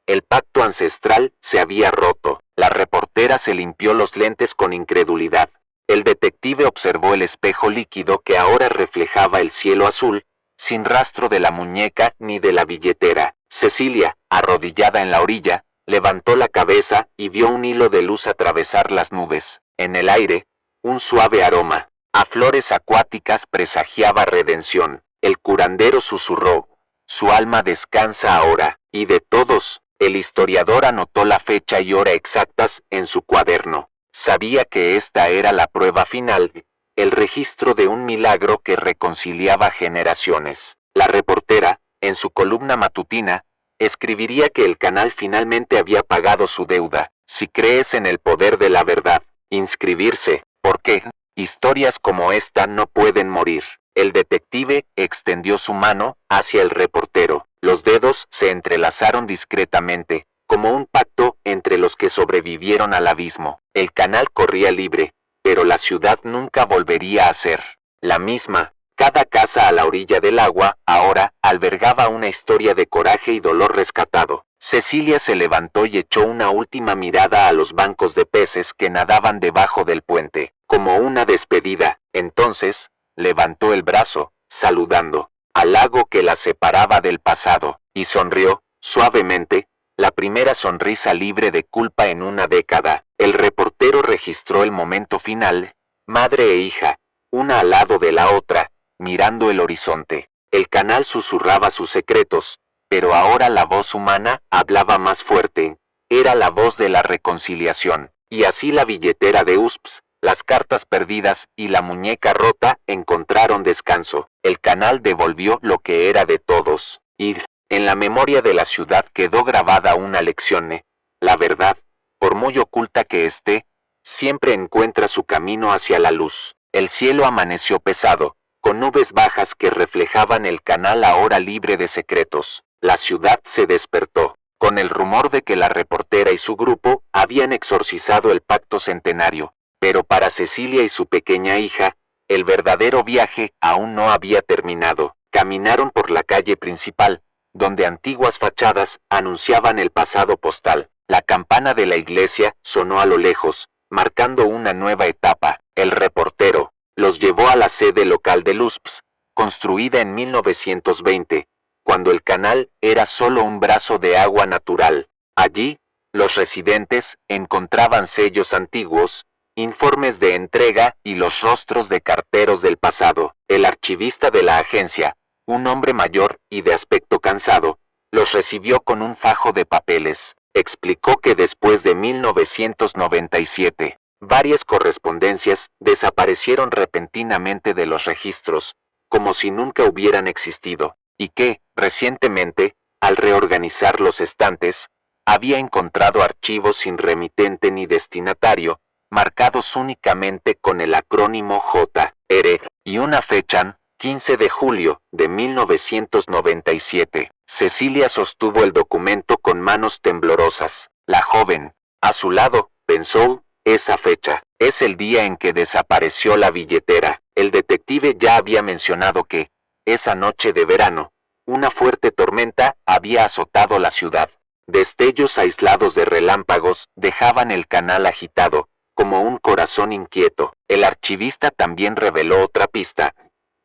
el pacto ancestral se había roto. La reportera se limpió los lentes con incredulidad. El detective observó el espejo líquido que ahora reflejaba el cielo azul, sin rastro de la muñeca ni de la billetera. Cecilia, arrodillada en la orilla, levantó la cabeza y vio un hilo de luz atravesar las nubes. En el aire, un suave aroma a flores acuáticas presagiaba redención. El curandero susurró: «Su alma descansa ahora». Y de todos, el historiador anotó la fecha y hora exactas en su cuaderno. Sabía que esta era la prueba final, el registro de un milagro que reconciliaba generaciones. La reportera, en su columna matutina, escribiría que el canal finalmente había pagado su deuda. Si crees en el poder de la verdad, inscribirse, porque historias como esta no pueden morir. El detective extendió su mano hacia el reportero. Los dedos se entrelazaron discretamente, como un pacto entre los que sobrevivieron al abismo. El canal corría libre, pero la ciudad nunca volvería a ser la misma. Cada casa a la orilla del agua ahora albergaba una historia de coraje y dolor rescatado. Cecilia se levantó y echó una última mirada a los bancos de peces que nadaban debajo del puente, como una despedida. Entonces, levantó el brazo, saludando al lago que la separaba del pasado, y sonrió suavemente, la primera sonrisa libre de culpa en una década. El reportero registró el momento final, madre e hija, una al lado de la otra, mirando el horizonte. El canal susurraba sus secretos, pero ahora la voz humana hablaba más fuerte. Era la voz de la reconciliación. Y así la billetera de USPS, las cartas perdidas y la muñeca rota encontraron descanso. El canal devolvió lo que era de todos. Y en la memoria de la ciudad quedó grabada una lección. La verdad, por muy oculta que esté, siempre encuentra su camino hacia la luz. El cielo amaneció pesado, con nubes bajas que reflejaban el canal ahora libre de secretos. La ciudad se despertó, con el rumor de que la reportera y su grupo habían exorcizado el pacto centenario. Pero para Cecilia y su pequeña hija, el verdadero viaje aún no había terminado. Caminaron por la calle principal, donde antiguas fachadas anunciaban el pasado postal. La campana de la iglesia sonó a lo lejos, marcando una nueva etapa. El reportero los llevó a la sede local del USPS, construida en 1920, cuando el canal era solo un brazo de agua natural. Allí, los residentes encontraban sellos antiguos, informes de entrega y los rostros de carteros del pasado. El archivista de la agencia, un hombre mayor y de aspecto cansado, los recibió con un fajo de papeles. Explicó que después de 1997, varias correspondencias desaparecieron repentinamente de los registros, como si nunca hubieran existido, y que, recientemente, al reorganizar los estantes, había encontrado archivos sin remitente ni destinatario, marcados únicamente con el acrónimo J.R. y una fecha, 15 de julio de 1997. Cecilia sostuvo el documento con manos temblorosas. La joven, a su lado, pensó, esa fecha, es el día en que desapareció la billetera. El detective ya había mencionado que, esa noche de verano, una fuerte tormenta había azotado la ciudad. Destellos aislados de relámpagos dejaban el canal agitado, como un corazón inquieto. El archivista también reveló otra pista,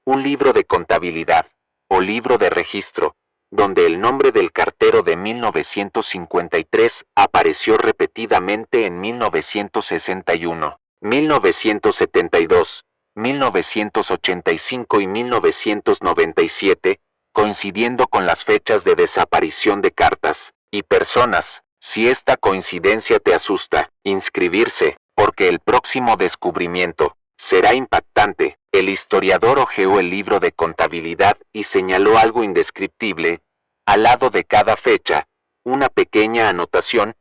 un libro de contabilidad, o libro de registro, donde el nombre del cartero de 1953 apareció repetidamente en 1961, 1972, 1985 y 1997, coincidiendo con las fechas de desaparición de cartas y personas. Si esta coincidencia te asusta, inscribirse, porque el próximo descubrimiento será impactante. El historiador hojeó el libro de contabilidad y señaló algo indescriptible. Al lado de cada fecha, una pequeña anotación,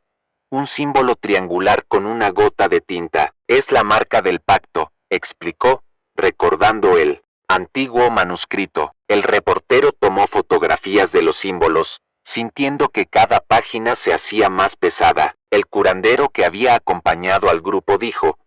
un símbolo triangular con una gota de tinta. Es la marca del pacto, explicó, recordando el antiguo manuscrito. El reportero tomó fotografías de los símbolos, sintiendo que cada página se hacía más pesada. El curandero que había acompañado al grupo dijo,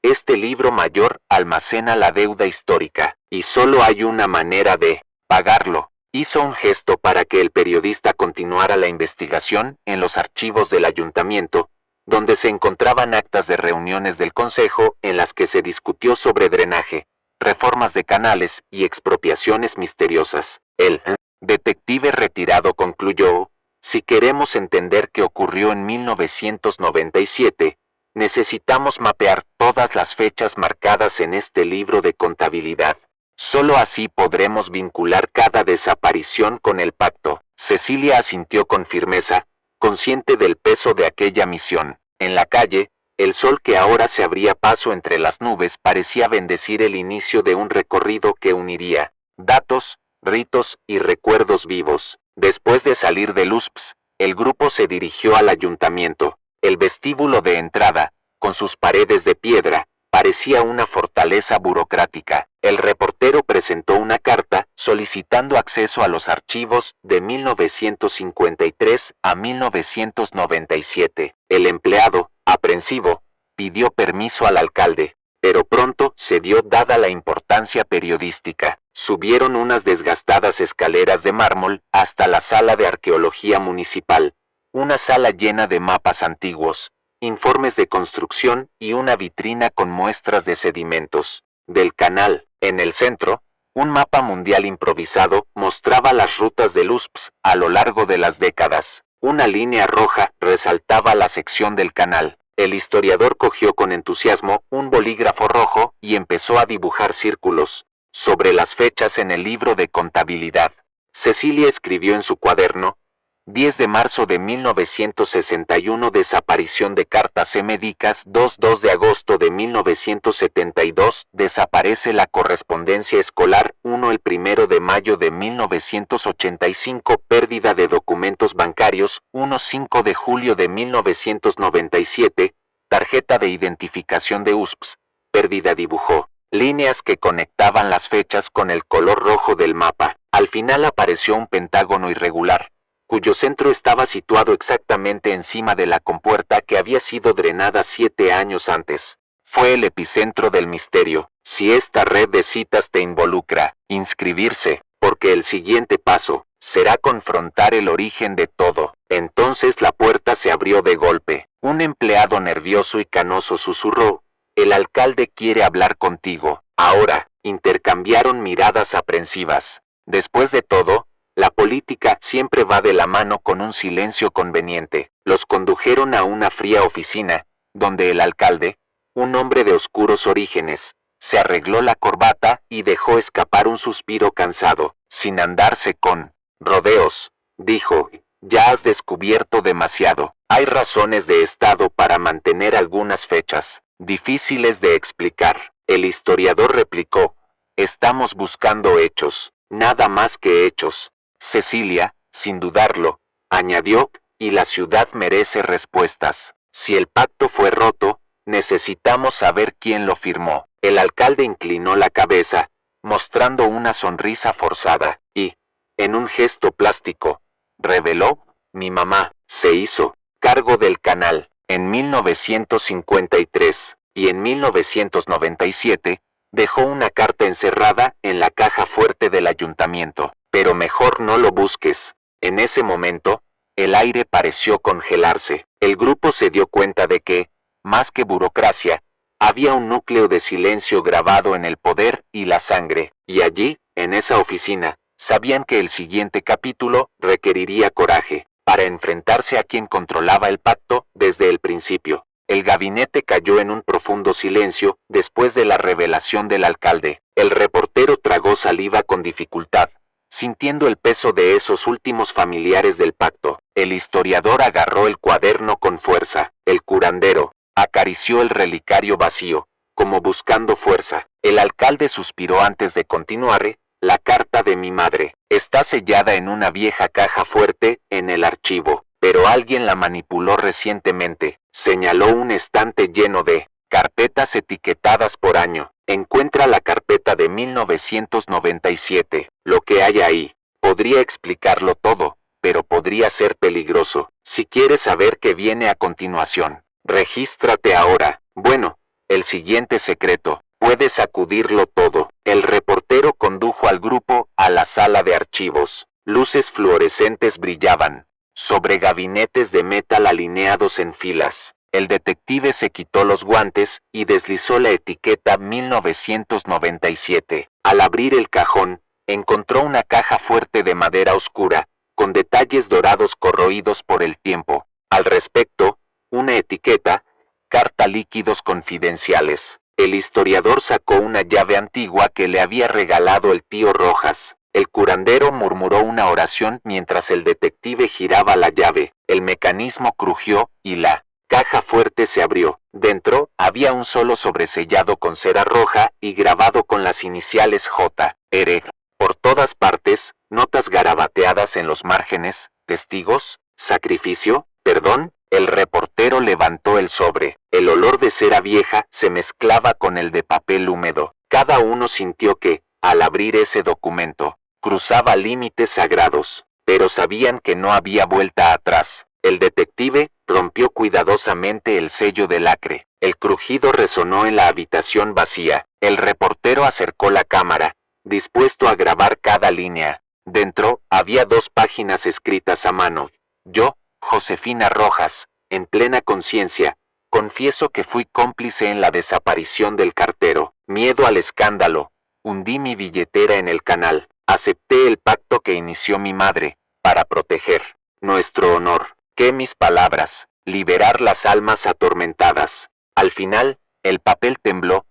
este libro mayor almacena la deuda histórica, y solo hay una manera de pagarlo. Hizo un gesto para que el periodista continuara la investigación en los archivos del ayuntamiento, donde se encontraban actas de reuniones del consejo en las que se discutió sobre drenaje, reformas de canales y expropiaciones misteriosas. El detective retirado concluyó, si queremos entender qué ocurrió en 1997, necesitamos mapear todas las fechas marcadas en este libro de contabilidad. Solo así podremos vincular cada desaparición con el pacto. Cecilia asintió con firmeza, consciente del peso de aquella misión. En la calle, el sol que ahora se abría paso entre las nubes parecía bendecir el inicio de un recorrido que uniría datos, ritos y recuerdos vivos. Después de salir del USPS, el grupo se dirigió al ayuntamiento. El vestíbulo de entrada, con sus paredes de piedra, parecía una fortaleza burocrática. El reportero presentó una carta solicitando acceso a los archivos de 1953 a 1997. El empleado, aprensivo, pidió permiso al alcalde, pero pronto cedió dada la importancia periodística. Subieron unas desgastadas escaleras de mármol hasta la sala de arqueología municipal, una sala llena de mapas antiguos, informes de construcción y una vitrina con muestras de sedimentos del canal. En el centro, un mapa mundial improvisado mostraba las rutas del USPS a lo largo de las décadas. Una línea roja resaltaba la sección del canal. El historiador cogió con entusiasmo un bolígrafo rojo y empezó a dibujar círculos sobre las fechas en el libro de contabilidad. Cecilia escribió en su cuaderno: 10 de marzo de 1961, desaparición de cartas médicas. 2 de agosto de 1972, desaparece la correspondencia escolar. 1 el 1 de mayo de 1985, pérdida de documentos bancarios. 5 de julio de 1997, tarjeta de identificación de USPS, pérdida. Dibujó líneas que conectaban las fechas con el color rojo del mapa. Al final apareció un pentágono irregular, cuyo centro estaba situado exactamente encima de la compuerta que había sido drenada 7 años antes. Fue el epicentro del misterio. Si esta red de citas te involucra, inscribirse, porque el siguiente paso será confrontar el origen de todo. Entonces la puerta se abrió de golpe. Un empleado nervioso y canoso susurró: el alcalde quiere hablar contigo. Ahora, intercambiaron miradas aprensivas. Después de todo, la política siempre va de la mano con un silencio conveniente. Los condujeron a una fría oficina, donde el alcalde, un hombre de oscuros orígenes, se arregló la corbata y dejó escapar un suspiro cansado. Sin andarse con rodeos, dijo: ya has descubierto demasiado. Hay razones de Estado para mantener algunas fechas difíciles de explicar. El historiador replicó: estamos buscando hechos, nada más que hechos. Cecilia, sin dudarlo, añadió: y la ciudad merece respuestas. Si el pacto fue roto, necesitamos saber quién lo firmó. El alcalde inclinó la cabeza, mostrando una sonrisa forzada, y, en un gesto plástico, reveló: mi mamá se hizo cargo del canal en 1953, y en 1997 dejó una carta encerrada en la caja fuerte del ayuntamiento. Pero mejor no lo busques. En ese momento, el aire pareció congelarse. El grupo se dio cuenta de que, más que burocracia, había un núcleo de silencio grabado en el poder y la sangre. Y allí, en esa oficina, sabían que el siguiente capítulo requeriría coraje para enfrentarse a quien controlaba el pacto desde el principio. El gabinete cayó en un profundo silencio después de la revelación del alcalde. El reportero tragó saliva con dificultad, sintiendo el peso de esos últimos familiares del pacto. El historiador agarró el cuaderno con fuerza. El curandero acarició el relicario vacío, como buscando fuerza. El alcalde suspiró antes de continuar: la carta de mi madre está sellada en una vieja caja fuerte en el archivo, pero alguien la manipuló recientemente. Señaló un estante lleno de carpetas etiquetadas por año. Encuentra la carpeta de 1997. Lo que hay ahí podría explicarlo todo, pero podría ser peligroso. Si quieres saber qué viene a continuación, regístrate ahora. Bueno, el siguiente secreto puede sacudirlo todo. El reportero condujo al grupo a la sala de archivos. Luces fluorescentes brillaban sobre gabinetes de metal alineados en filas. El detective se quitó los guantes y deslizó la etiqueta 1997. Al abrir el cajón, encontró una caja fuerte de madera oscura, con detalles dorados corroídos por el tiempo. Al respecto, una etiqueta: carta líquidos confidenciales. El historiador sacó una llave antigua que le había regalado el tío Rojas. El curandero murmuró una oración mientras el detective giraba la llave. El mecanismo crujió y la caja fuerte se abrió. Dentro había un solo sobresellado con cera roja y grabado con las iniciales J.R. Por todas partes, notas garabateadas en los márgenes: testigos, sacrificio, perdón. El reportero levantó el sobre. El olor de cera vieja se mezclaba con el de papel húmedo. Cada uno sintió que, al abrir ese documento, cruzaba límites sagrados, pero sabían que no había vuelta atrás. El detective rompió cuidadosamente el sello de lacre. El crujido resonó en la habitación vacía. El reportero acercó la cámara, dispuesto a grabar cada línea. Dentro había 2 páginas escritas a mano. Yo, Josefina Rojas, en plena conciencia, confieso que fui cómplice en la desaparición del cartero. Miedo al escándalo. Hundí mi billetera en el canal. Acepté el pacto que inició mi madre, para proteger nuestro honor, que mis palabras, liberar las almas atormentadas. Al final, el papel tembló.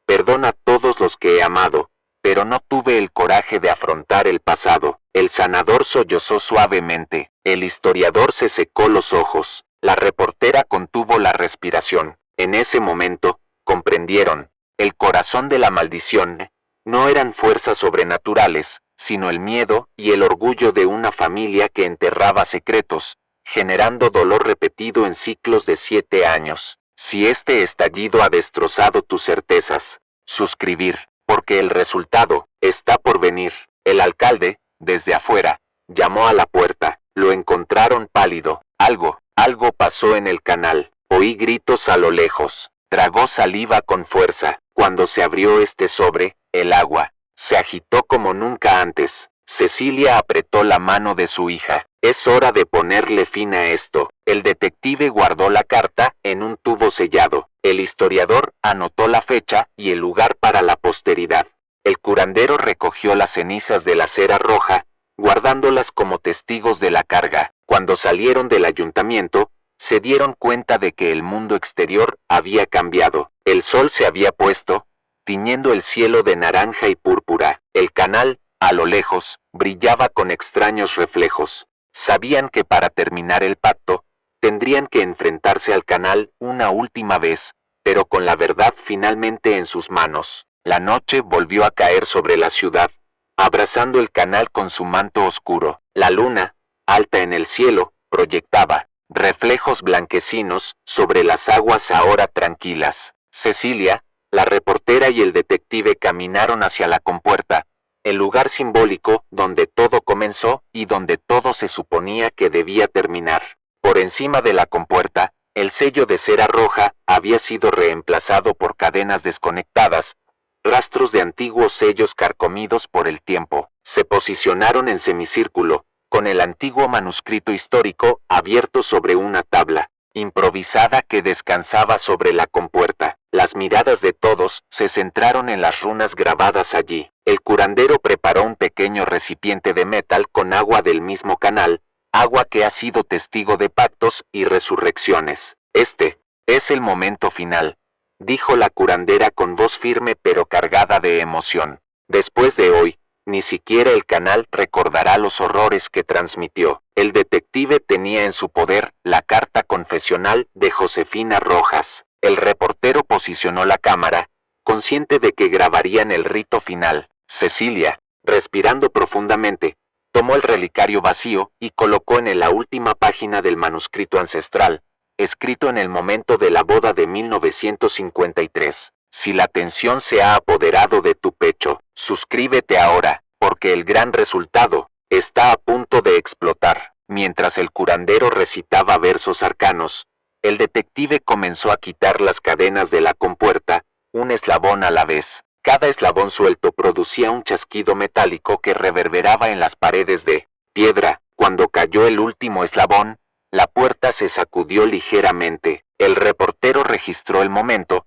Perdona a todos los que he amado, pero no tuve el coraje de afrontar el pasado. El sanador sollozó suavemente, el historiador se secó los ojos, la reportera contuvo la respiración. En ese momento, comprendieron, el corazón de la maldición no eran fuerzas sobrenaturales, sino el miedo y el orgullo de una familia que enterraba secretos, generando dolor repetido en ciclos de 7 años. Si este estallido ha destrozado tus certezas, suscribir, porque el resultado está por venir. El alcalde, desde afuera, llamó a la puerta. Lo encontraron pálido. Algo pasó en el canal. Oí gritos a lo lejos. Tragó saliva con fuerza. Cuando se abrió este sobre, el agua se agitó como nunca antes. Cecilia apretó la mano de su hija. Es hora de ponerle fin a esto. El detective guardó la carta en un tubo sellado. El historiador anotó la fecha y el lugar para la posteridad. El curandero recogió las cenizas de la cera roja, guardándolas como testigos de la carga. Cuando salieron del ayuntamiento, se dieron cuenta de que el mundo exterior había cambiado. El sol se había puesto, tiñendo el cielo de naranja y púrpura. El canal, a lo lejos, brillaba con extraños reflejos. Sabían que para terminar el pacto, tendrían que enfrentarse al canal una última vez, pero con la verdad finalmente en sus manos. La noche volvió a caer sobre la ciudad, abrazando el canal con su manto oscuro. La luna, alta en el cielo, proyectaba reflejos blanquecinos sobre las aguas ahora tranquilas. Cecilia, la reportera y el detective caminaron hacia la compuerta, el lugar simbólico donde todo comenzó y donde todo se suponía que debía terminar. Por encima de la compuerta, el sello de cera roja había sido reemplazado por cadenas desconectadas, rastros de antiguos sellos carcomidos por el tiempo. Se posicionaron en semicírculo, con el antiguo manuscrito histórico abierto sobre una tabla improvisada que descansaba sobre la compuerta. Las miradas de todos se centraron en las runas grabadas allí. El curandero preparó un pequeño recipiente de metal con agua del mismo canal, agua que ha sido testigo de pactos y resurrecciones. Este es el momento final, dijo la curandera con voz firme pero cargada de emoción. Después de hoy, ni siquiera el canal recordará los horrores que transmitió. El detective tenía en su poder la carta confesional de Josefina Rojas. El reportero posicionó la cámara, consciente de que grabarían el rito final. Cecilia, respirando profundamente, tomó el relicario vacío y colocó en él la última página del manuscrito ancestral, escrito en el momento de la boda de 1953. Si la tensión se ha apoderado de tu pecho, suscríbete ahora, porque el gran resultado está a punto de explotar. Mientras el curandero recitaba versos arcanos, el detective comenzó a quitar las cadenas de la compuerta, un eslabón a la vez. Cada eslabón suelto producía un chasquido metálico que reverberaba en las paredes de piedra. Cuando cayó el último eslabón, la puerta se sacudió ligeramente. El reportero registró el momento.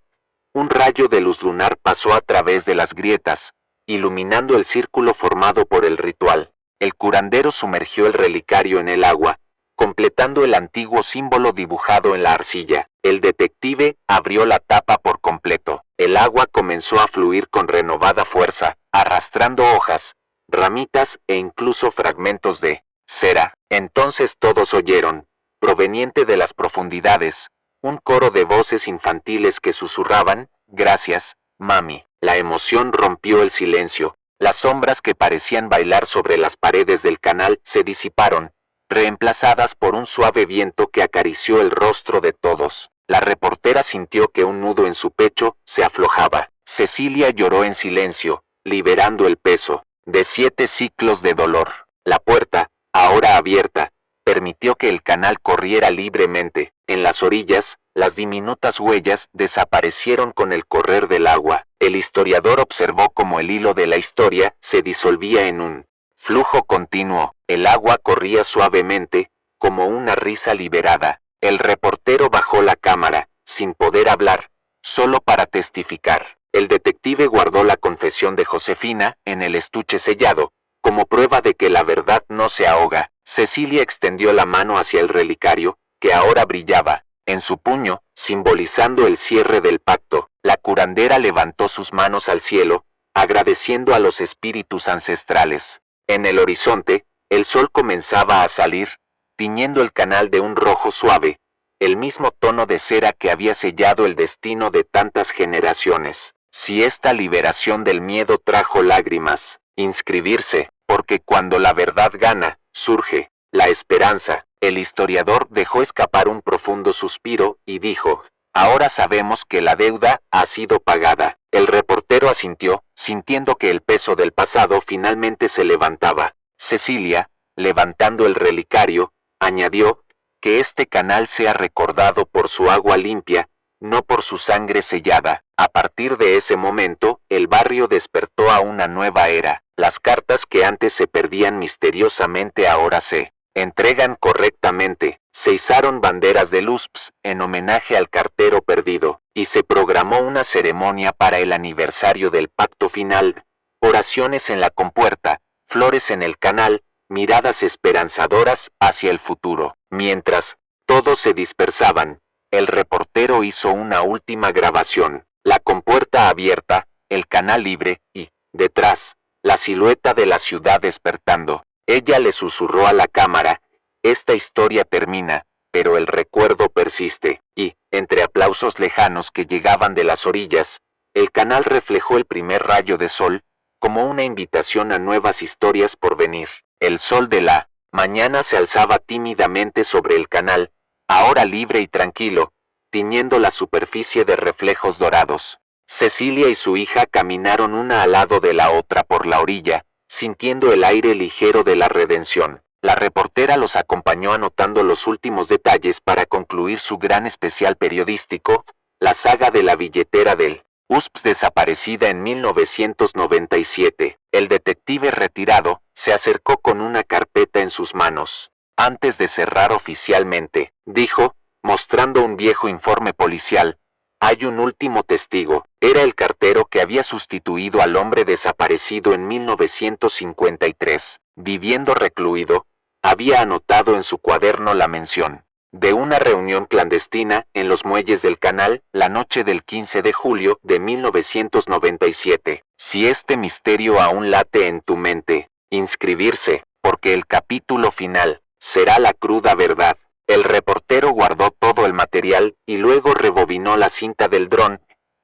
Un rayo de luz lunar pasó a través de las grietas, iluminando el círculo formado por el ritual. El curandero sumergió el relicario en el agua, completando el antiguo símbolo dibujado en la arcilla. El detective abrió la tapa por completo. El agua comenzó a fluir con renovada fuerza, arrastrando hojas, ramitas e incluso fragmentos de cera. Entonces todos oyeron, proveniente de las profundidades, un coro de voces infantiles que susurraban, «Gracias, mami». La emoción rompió el silencio. Las sombras que parecían bailar sobre las paredes del canal se disiparon, reemplazadas por un suave viento que acarició el rostro de todos. La reportera sintió que un nudo en su pecho se aflojaba. Cecilia lloró en silencio, liberando el peso de 7 ciclos de dolor. La puerta, ahora abierta, permitió que el canal corriera libremente. En las orillas, las diminutas huellas desaparecieron con el correr del agua. El historiador observó cómo el hilo de la historia se disolvía en un flujo continuo. El agua corría suavemente, como una risa liberada. El reportero bajó la cámara, sin poder hablar, solo para testificar. El detective guardó la confesión de Josefina en el estuche sellado, como prueba de que la verdad no se ahoga. Cecilia extendió la mano hacia el relicario, que ahora brillaba en su puño, simbolizando el cierre del pacto. La curandera levantó sus manos al cielo, agradeciendo a los espíritus ancestrales. En el horizonte, el sol comenzaba a salir, tiñendo el canal de un rojo suave, el mismo tono de cera que había sellado el destino de tantas generaciones. Si esta liberación del miedo trajo lágrimas, inscribirse, porque cuando la verdad gana, surge la esperanza. El historiador dejó escapar un profundo suspiro y dijo: ahora sabemos que la deuda ha sido pagada. El reportero asintió, sintiendo que el peso del pasado finalmente se levantaba. Cecilia, levantando el relicario, añadió: que este canal sea recordado por su agua limpia, no por su sangre sellada. A partir de ese momento, el barrio despertó a una nueva era. Las cartas que antes se perdían misteriosamente ahora se entregan correctamente. Se izaron banderas de LUSPS en homenaje al cartero perdido, y se programó una ceremonia para el aniversario del pacto final. Oraciones en la compuerta, flores en el canal, miradas esperanzadoras hacia el futuro. Mientras todos se dispersaban, el reportero hizo una última grabación. La compuerta abierta, el canal libre y, detrás, la silueta de la ciudad despertando. Ella le susurró a la cámara: esta historia termina, pero el recuerdo persiste. Y, entre aplausos lejanos que llegaban de las orillas, el canal reflejó el primer rayo de sol, como una invitación a nuevas historias por venir. El sol de la mañana se alzaba tímidamente sobre el canal, ahora libre y tranquilo, tiñendo la superficie de reflejos dorados. Cecilia y su hija caminaron una al lado de la otra por la orilla, sintiendo el aire ligero de la redención. La reportera los acompañó anotando los últimos detalles para concluir su gran especial periodístico, la saga de la billetera del USPS desaparecida en 1997. El detective retirado se acercó con una carpeta en sus manos. Antes de cerrar oficialmente, dijo, mostrando un viejo informe policial: hay un último testigo. Era el cartero que había sustituido al hombre desaparecido en 1953. Viviendo recluido, había anotado en su cuaderno la mención de una reunión clandestina en los muelles del canal la noche del 15 de julio de 1997. Si este misterio aún late en tu mente, inscribirse, porque el capítulo final será la cruda verdad. El reportero guardó todo el material y luego rebobinó la cinta del dron,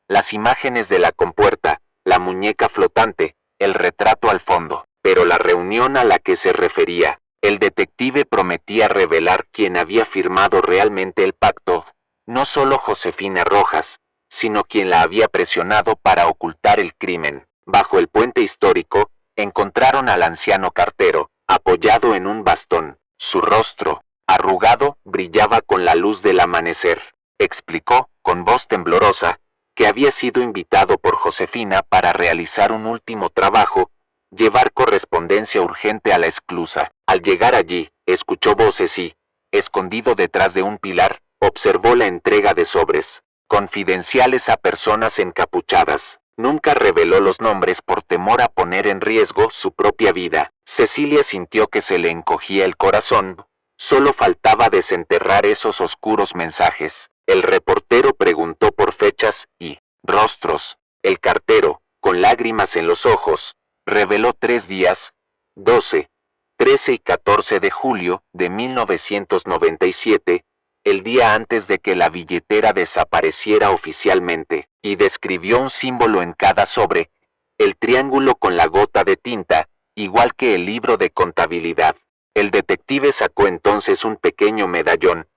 las imágenes de la compuerta, la muñeca flotante, el retrato al fondo. Pero la reunión a la que se refería, el detective prometía revelar quién había firmado realmente el pacto, no solo Josefina Rojas, sino quien la había presionado para ocultar el crimen. Bajo el puente histórico, encontraron al anciano cartero, apoyado en un bastón. Su rostro, arrugado, brillaba con la luz del amanecer. Explicó, con voz temblorosa, que había sido invitado por Josefina para realizar un último trabajo, llevar correspondencia urgente a la esclusa. Al llegar allí, escuchó voces y, escondido detrás de un pilar, observó la entrega de sobres confidenciales a personas encapuchadas. Nunca reveló los nombres por temor a poner en riesgo su propia vida. Cecilia sintió que se le encogía el corazón. Solo faltaba desenterrar esos oscuros mensajes. El reportero preguntó por fechas y rostros. El cartero, con lágrimas en los ojos, reveló 3 días, 12, 13 y 14 de julio de 1997, el día antes de que la billetera desapareciera oficialmente, y describió un símbolo en cada sobre, el triángulo con la gota de tinta, igual que el libro de contabilidad. El detective sacó entonces un pequeño medallón,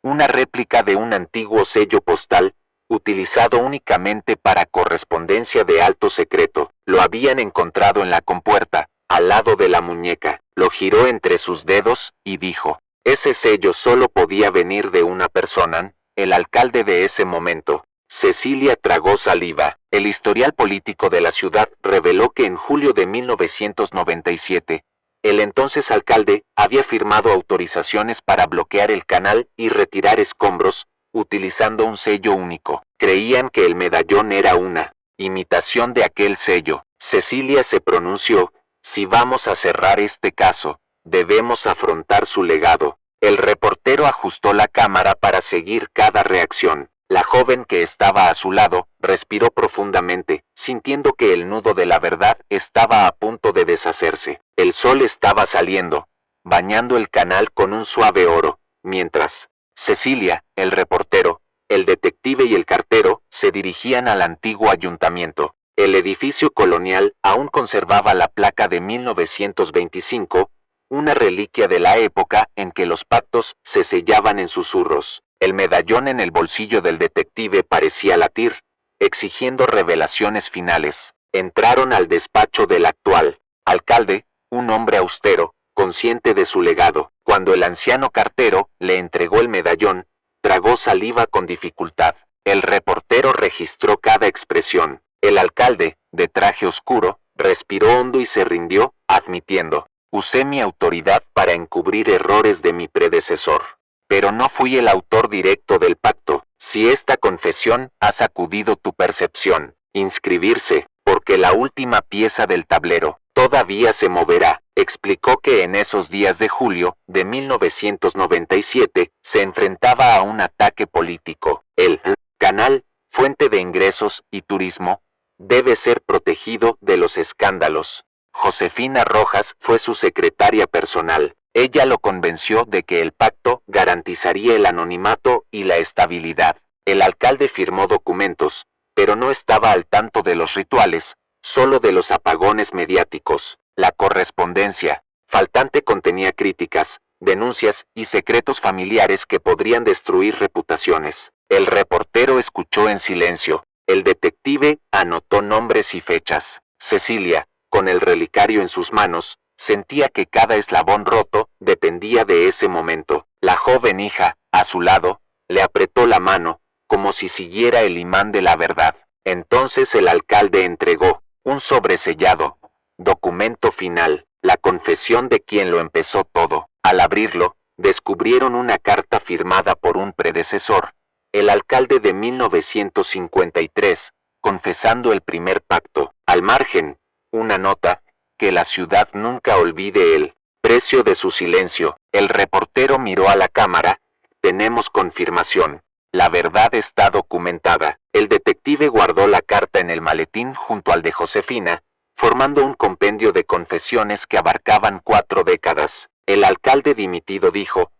una réplica de un antiguo sello postal, utilizado únicamente para correspondencia de alto secreto. Lo habían encontrado en la compuerta, al lado de la muñeca. Lo giró entre sus dedos y dijo: ese sello solo podía venir de una persona, el alcalde de ese momento. Cecilia tragó saliva. El historial político de la ciudad reveló que en julio de 1997, el entonces alcalde había firmado autorizaciones para bloquear el canal y retirar escombros, utilizando un sello único. Creían que el medallón era una imitación de aquel sello. Cecilia se pronunció: si vamos a cerrar este caso, Debemos afrontar su legado. El reportero ajustó la cámara para seguir cada reacción. La joven que estaba a su lado respiró profundamente, sintiendo que el nudo de la verdad estaba a punto de deshacerse. El sol estaba saliendo, bañando el canal con un suave oro, mientras Cecilia, el reportero, el detective y el cartero se dirigían al antiguo ayuntamiento. El edificio colonial aún conservaba la placa de 1925, una reliquia de la época en que los pactos se sellaban en susurros. El medallón en el bolsillo del detective parecía latir, exigiendo revelaciones finales. Entraron al despacho del actual alcalde, un hombre austero, consciente de su legado. Cuando el anciano cartero le entregó el medallón, tragó saliva con dificultad. El reportero registró cada expresión. El alcalde, de traje oscuro, respiró hondo y se rindió, admitiendo: usé mi autoridad para encubrir errores de mi predecesor. Pero no fui el autor directo del pacto. Si esta confesión ha sacudido tu percepción, inscribirse, porque la última pieza del tablero todavía se moverá. Explicó que en esos días de julio de 1997 se enfrentaba a un ataque político. El canal, fuente de ingresos y turismo, debe ser protegido de los escándalos. Josefina Rojas fue su secretaria personal. Ella lo convenció de que el pacto garantizaría el anonimato y la estabilidad. El alcalde firmó documentos, pero no estaba al tanto de los rituales, solo de los apagones mediáticos. La correspondencia faltante contenía críticas, denuncias y secretos familiares que podrían destruir reputaciones. El reportero escuchó en silencio. El detective anotó nombres y fechas. Cecilia, con el relicario en sus manos, sentía que cada eslabón roto dependía de ese momento. La joven hija, a su lado, le apretó la mano, como si siguiera el imán de la verdad. Entonces el alcalde entregó un sobresellado documento final, la confesión de quien lo empezó todo. Al abrirlo, descubrieron una carta firmada por un predecesor, el alcalde de 1953, confesando el primer pacto. Al margen, una nota: que la ciudad nunca olvide el precio de su silencio. El reportero miró a la cámara. Tenemos confirmación. La verdad está documentada. El detective guardó la carta en el maletín junto al de Josefina, formando un compendio de confesiones que abarcaban 4 décadas. El alcalde dimitido dijo: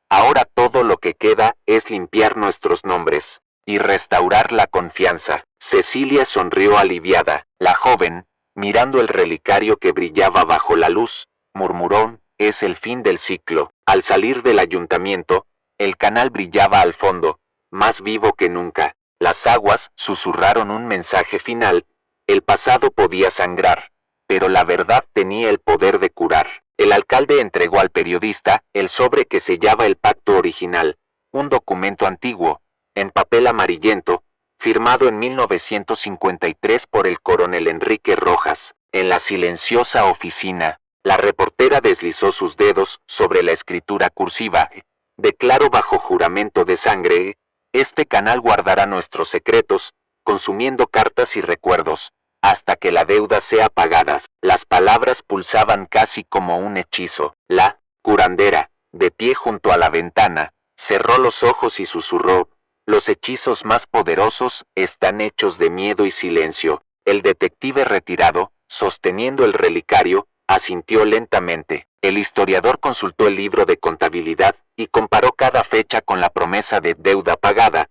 ahora todo lo que queda es limpiar nuestros nombres y restaurar la confianza. Cecilia sonrió aliviada. La joven, mirando el relicario que brillaba bajo la luz, murmuró: es el fin del ciclo. Al salir del ayuntamiento, el canal brillaba al fondo, más vivo que nunca. Las aguas susurraron un mensaje final: el pasado podía sangrar, pero la verdad tenía el poder de curar. El alcalde entregó al periodista el sobre que sellaba el pacto original, un documento antiguo, en papel amarillento, firmado en 1953 por el coronel Enrique Rojas. En la silenciosa oficina, la reportera deslizó sus dedos sobre la escritura cursiva. Declaro bajo juramento de sangre, este canal guardará nuestros secretos, consumiendo cartas y recuerdos, hasta que la deuda sea pagada. Las palabras pulsaban casi como un hechizo. La curandera, de pie junto a la ventana, cerró los ojos y susurró: los hechizos más poderosos están hechos de miedo y silencio. El detective retirado, sosteniendo el relicario, asintió lentamente. El historiador consultó el libro de contabilidad y comparó cada fecha con la promesa de deuda pagada: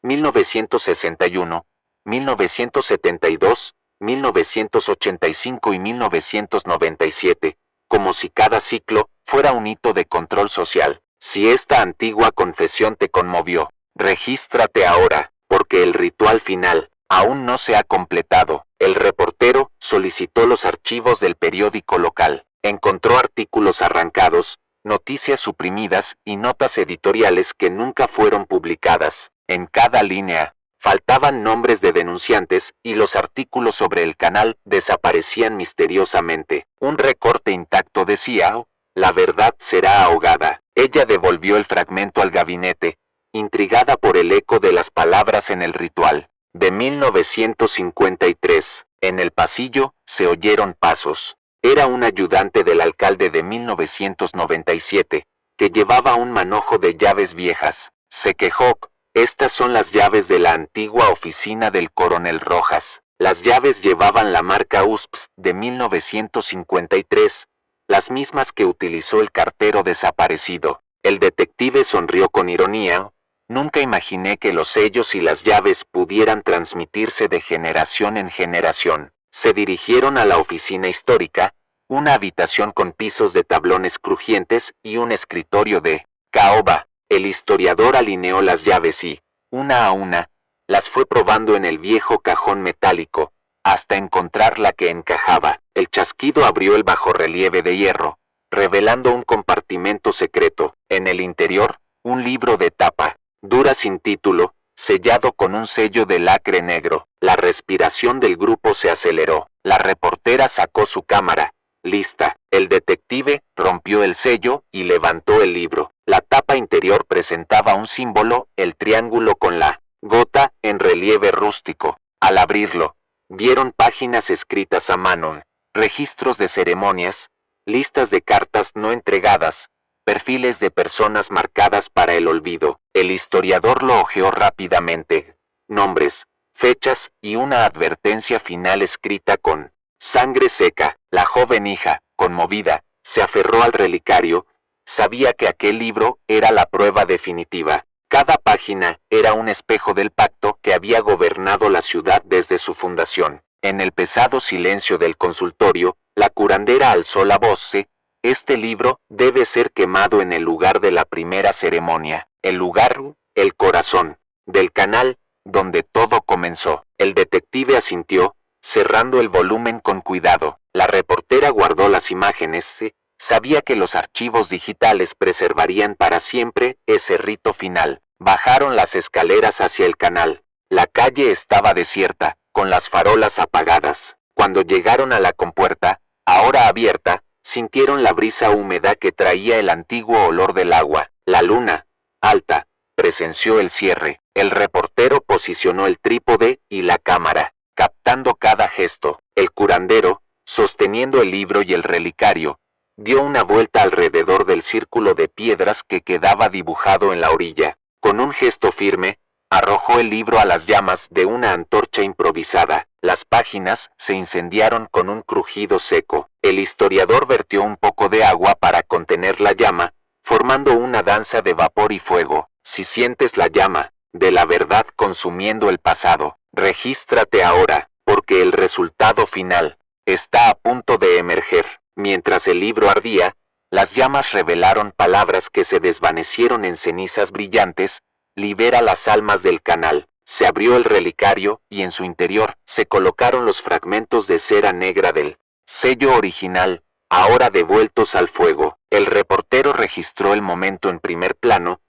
1961, 1972, 1985 y 1997, como si cada ciclo fuera un hito de control social. Si esta antigua confesión te conmovió, regístrate ahora, porque el ritual final aún no se ha completado. El reportero solicitó los archivos del periódico local. Encontró artículos arrancados, noticias suprimidas y notas editoriales que nunca fueron publicadas. En cada línea faltaban nombres de denunciantes y los artículos sobre el canal desaparecían misteriosamente. Un recorte intacto decía: la verdad será ahogada. Ella devolvió el fragmento al gabinete, intrigada por el eco de las palabras en el ritual. De 1953, en el pasillo se oyeron pasos. Era un ayudante del alcalde de 1997, que llevaba un manojo de llaves viejas. Se quejó: estas son las llaves de la antigua oficina del coronel Rojas. Las llaves llevaban la marca USPS de 1953, las mismas que utilizó el cartero desaparecido. El detective sonrió con ironía. Nunca imaginé que los sellos y las llaves pudieran transmitirse de generación en generación. Se dirigieron a la oficina histórica, una habitación con pisos de tablones crujientes y un escritorio de caoba. El historiador alineó las llaves y, una a una, las fue probando en el viejo cajón metálico, hasta encontrar la que encajaba. El chasquido abrió el bajorrelieve de hierro, revelando un compartimento secreto. En el interior, un libro de tapa dura sin título, sellado con un sello de lacre negro. La respiración del grupo se aceleró. La reportera sacó su cámara, lista. El detective rompió el sello y levantó el libro. La tapa interior presentaba un símbolo, el triángulo con la gota en relieve rústico. Al abrirlo, vieron páginas escritas a mano, registros de ceremonias, listas de cartas no entregadas, perfiles de personas marcadas para el olvido. El historiador lo hojeó rápidamente. Nombres, fechas y una advertencia final escrita con sangre seca. La joven hija, conmovida, se aferró al relicario. Sabía que aquel libro era la prueba definitiva. Cada página era un espejo del pacto que había gobernado la ciudad desde su fundación. En el pesado silencio del consultorio, la curandera alzó la voz: este libro debe ser quemado en el lugar de la primera ceremonia. El lugar, el corazón del canal donde todo comenzó. El detective asintió, cerrando el volumen con cuidado. La reportera guardó las imágenes. Sabía que los archivos digitales preservarían para siempre ese rito final. Bajaron las escaleras hacia el canal. La calle estaba desierta, con las farolas apagadas. Cuando llegaron a la compuerta, ahora abierta, sintieron la brisa húmeda que traía el antiguo olor del agua. La luna, alta, presenció el cierre. El reportero posicionó el trípode y la cámara, captando cada gesto. El curandero, sosteniendo el libro y el relicario, dio una vuelta alrededor del círculo de piedras que quedaba dibujado en la orilla. Con un gesto firme, arrojó el libro a las llamas de una antorcha improvisada. Las páginas se incendiaron con un crujido seco. El historiador vertió un poco de agua para contener la llama, formando una danza de vapor y fuego. Si sientes la llama de la verdad consumiendo el pasado, regístrate ahora, porque el resultado final está a punto de emerger. Mientras el libro ardía, las llamas revelaron palabras que se desvanecieron en cenizas brillantes: libera las almas del canal. Se abrió el relicario y en su interior se colocaron los fragmentos de cera negra del sello original, ahora devueltos al fuego. El reportero registró el momento en primer plano: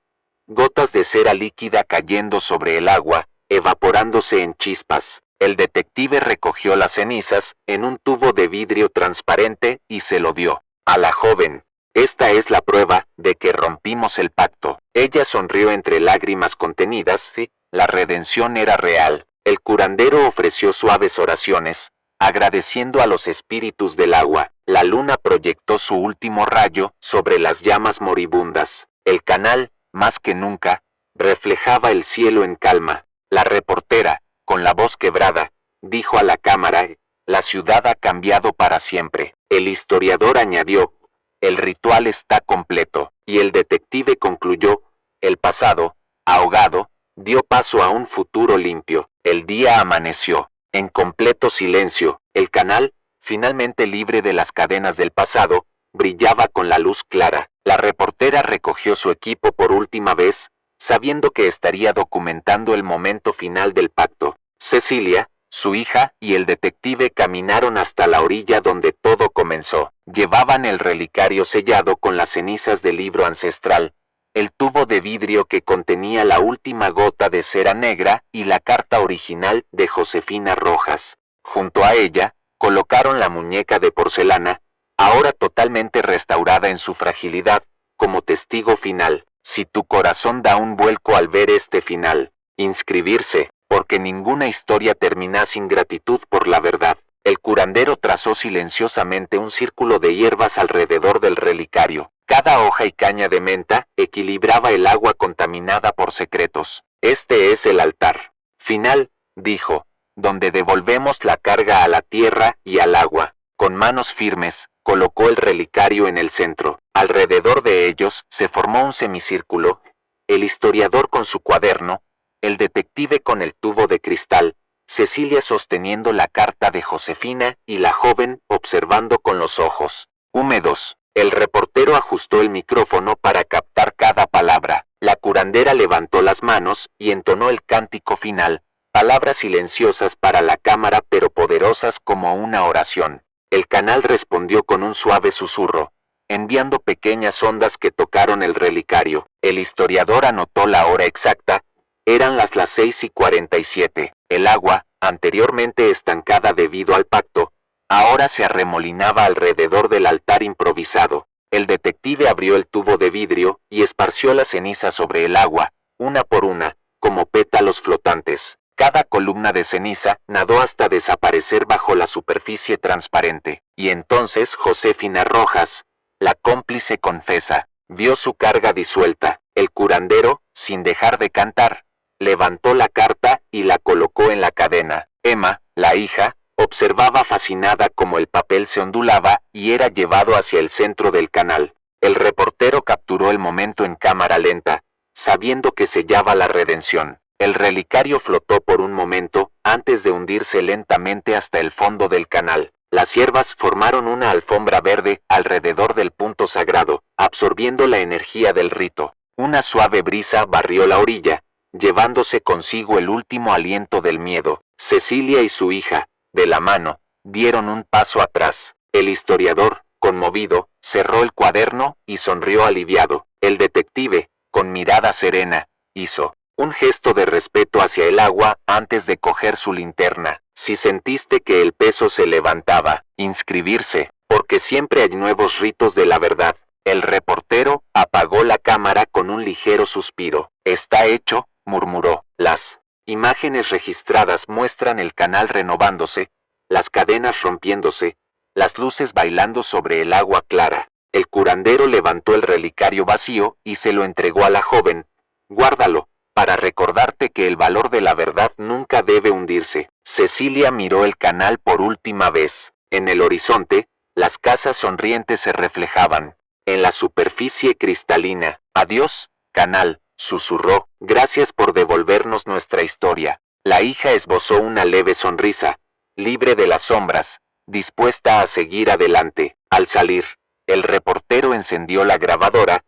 gotas de cera líquida cayendo sobre el agua, evaporándose en chispas. El detective recogió las cenizas en un tubo de vidrio transparente y se lo dio a la joven. Esta es la prueba de que rompimos el pacto. Ella sonrió entre lágrimas contenidas. La redención era real. El curandero ofreció suaves oraciones, agradeciendo a los espíritus del agua. La luna proyectó su último rayo sobre las llamas moribundas. El canal, más que nunca, reflejaba el cielo en calma. La reportera, con la voz quebrada, dijo a la cámara: la ciudad ha cambiado para siempre. El historiador añadió: el ritual está completo. Y el detective concluyó: el pasado, ahogado, dio paso a un futuro limpio. El día amaneció. En completo silencio, el canal, finalmente libre de las cadenas del pasado, brillaba con la luz clara. La reportera recogió su equipo por última vez, sabiendo que estaría documentando el momento final del pacto. Cecilia, su hija y el detective caminaron hasta la orilla donde todo comenzó. Llevaban el relicario sellado con las cenizas del libro ancestral, el tubo de vidrio que contenía la última gota de cera negra y la carta original de Josefina Rojas. Junto a ella, colocaron la muñeca de porcelana, ahora totalmente restaurada en su fragilidad, como testigo final. Si tu corazón da un vuelco al ver este final, inscribirse, porque ninguna historia termina sin gratitud por la verdad. El curandero trazó silenciosamente un círculo de hierbas alrededor del relicario. Cada hoja y caña de menta equilibraba el agua contaminada por secretos. Este es el altar final, dijo, donde devolvemos la carga a la tierra y al agua. Con manos firmes, colocó el relicario en el centro. Alrededor de ellos se formó un semicírculo, el historiador con su cuaderno, el detective con el tubo de cristal, Cecilia sosteniendo la carta de Josefina y la joven observando con los ojos húmedos. El reportero ajustó el micrófono para captar cada palabra. La curandera levantó las manos y entonó el cántico final, palabras silenciosas para la cámara pero poderosas como una oración. El canal respondió con un suave susurro, enviando pequeñas ondas que tocaron el relicario. El historiador anotó la hora exacta, eran las 6:47. El agua, anteriormente estancada debido al pacto, ahora se arremolinaba alrededor del altar improvisado. El detective abrió el tubo de vidrio y esparció la ceniza sobre el agua, una por una, como pétalos flotantes. Cada columna de ceniza nadó hasta desaparecer bajo la superficie transparente. Y entonces Josefina Rojas, la cómplice confesa, vio su carga disuelta. El curandero, sin dejar de cantar, levantó la carta y la colocó en la cadena. Emma, la hija, observaba fascinada cómo el papel se ondulaba y era llevado hacia el centro del canal. El reportero capturó el momento en cámara lenta, sabiendo que sellaba la redención. El relicario flotó por un momento, antes de hundirse lentamente hasta el fondo del canal. Las hierbas formaron una alfombra verde alrededor del punto sagrado, absorbiendo la energía del rito. Una suave brisa barrió la orilla, llevándose consigo el último aliento del miedo. Cecilia y su hija, de la mano, dieron un paso atrás. El historiador, conmovido, cerró el cuaderno y sonrió aliviado. El detective, con mirada serena, hizo un gesto de respeto hacia el agua antes de coger su linterna. Si sentiste que el peso se levantaba, inscribirse, porque siempre hay nuevos ritos de la verdad. El reportero apagó la cámara con un ligero suspiro. Está hecho, murmuró. Las imágenes registradas muestran el canal renovándose, las cadenas rompiéndose, las luces bailando sobre el agua clara. El curandero levantó el relicario vacío y se lo entregó a la joven. Guárdalo, para recordarte que el valor de la verdad nunca debe hundirse. Cecilia miró el canal por última vez. En el horizonte, las casas sonrientes se reflejaban. En la superficie cristalina. Adiós, canal, susurró. Gracias por devolvernos nuestra historia. La hija esbozó una leve sonrisa, libre de las sombras, dispuesta a seguir adelante. Al salir, el reportero encendió la grabadora.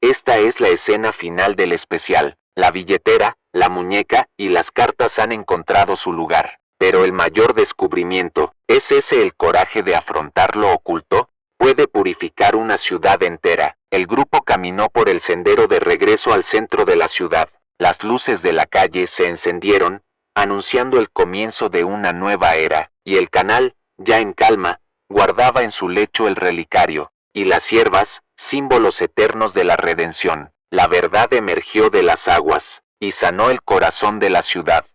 Esta es la escena final del especial. La billetera, la muñeca y las cartas han encontrado su lugar. Pero el mayor descubrimiento, ¿es ese el coraje de afrontar lo oculto? Puede purificar una ciudad entera. El grupo caminó por el sendero de regreso al centro de la ciudad. Las luces de la calle se encendieron, anunciando el comienzo de una nueva era, y el canal, ya en calma, guardaba en su lecho el relicario, y las hierbas, símbolos eternos de la redención. La verdad emergió de las aguas, y sanó el corazón de la ciudad.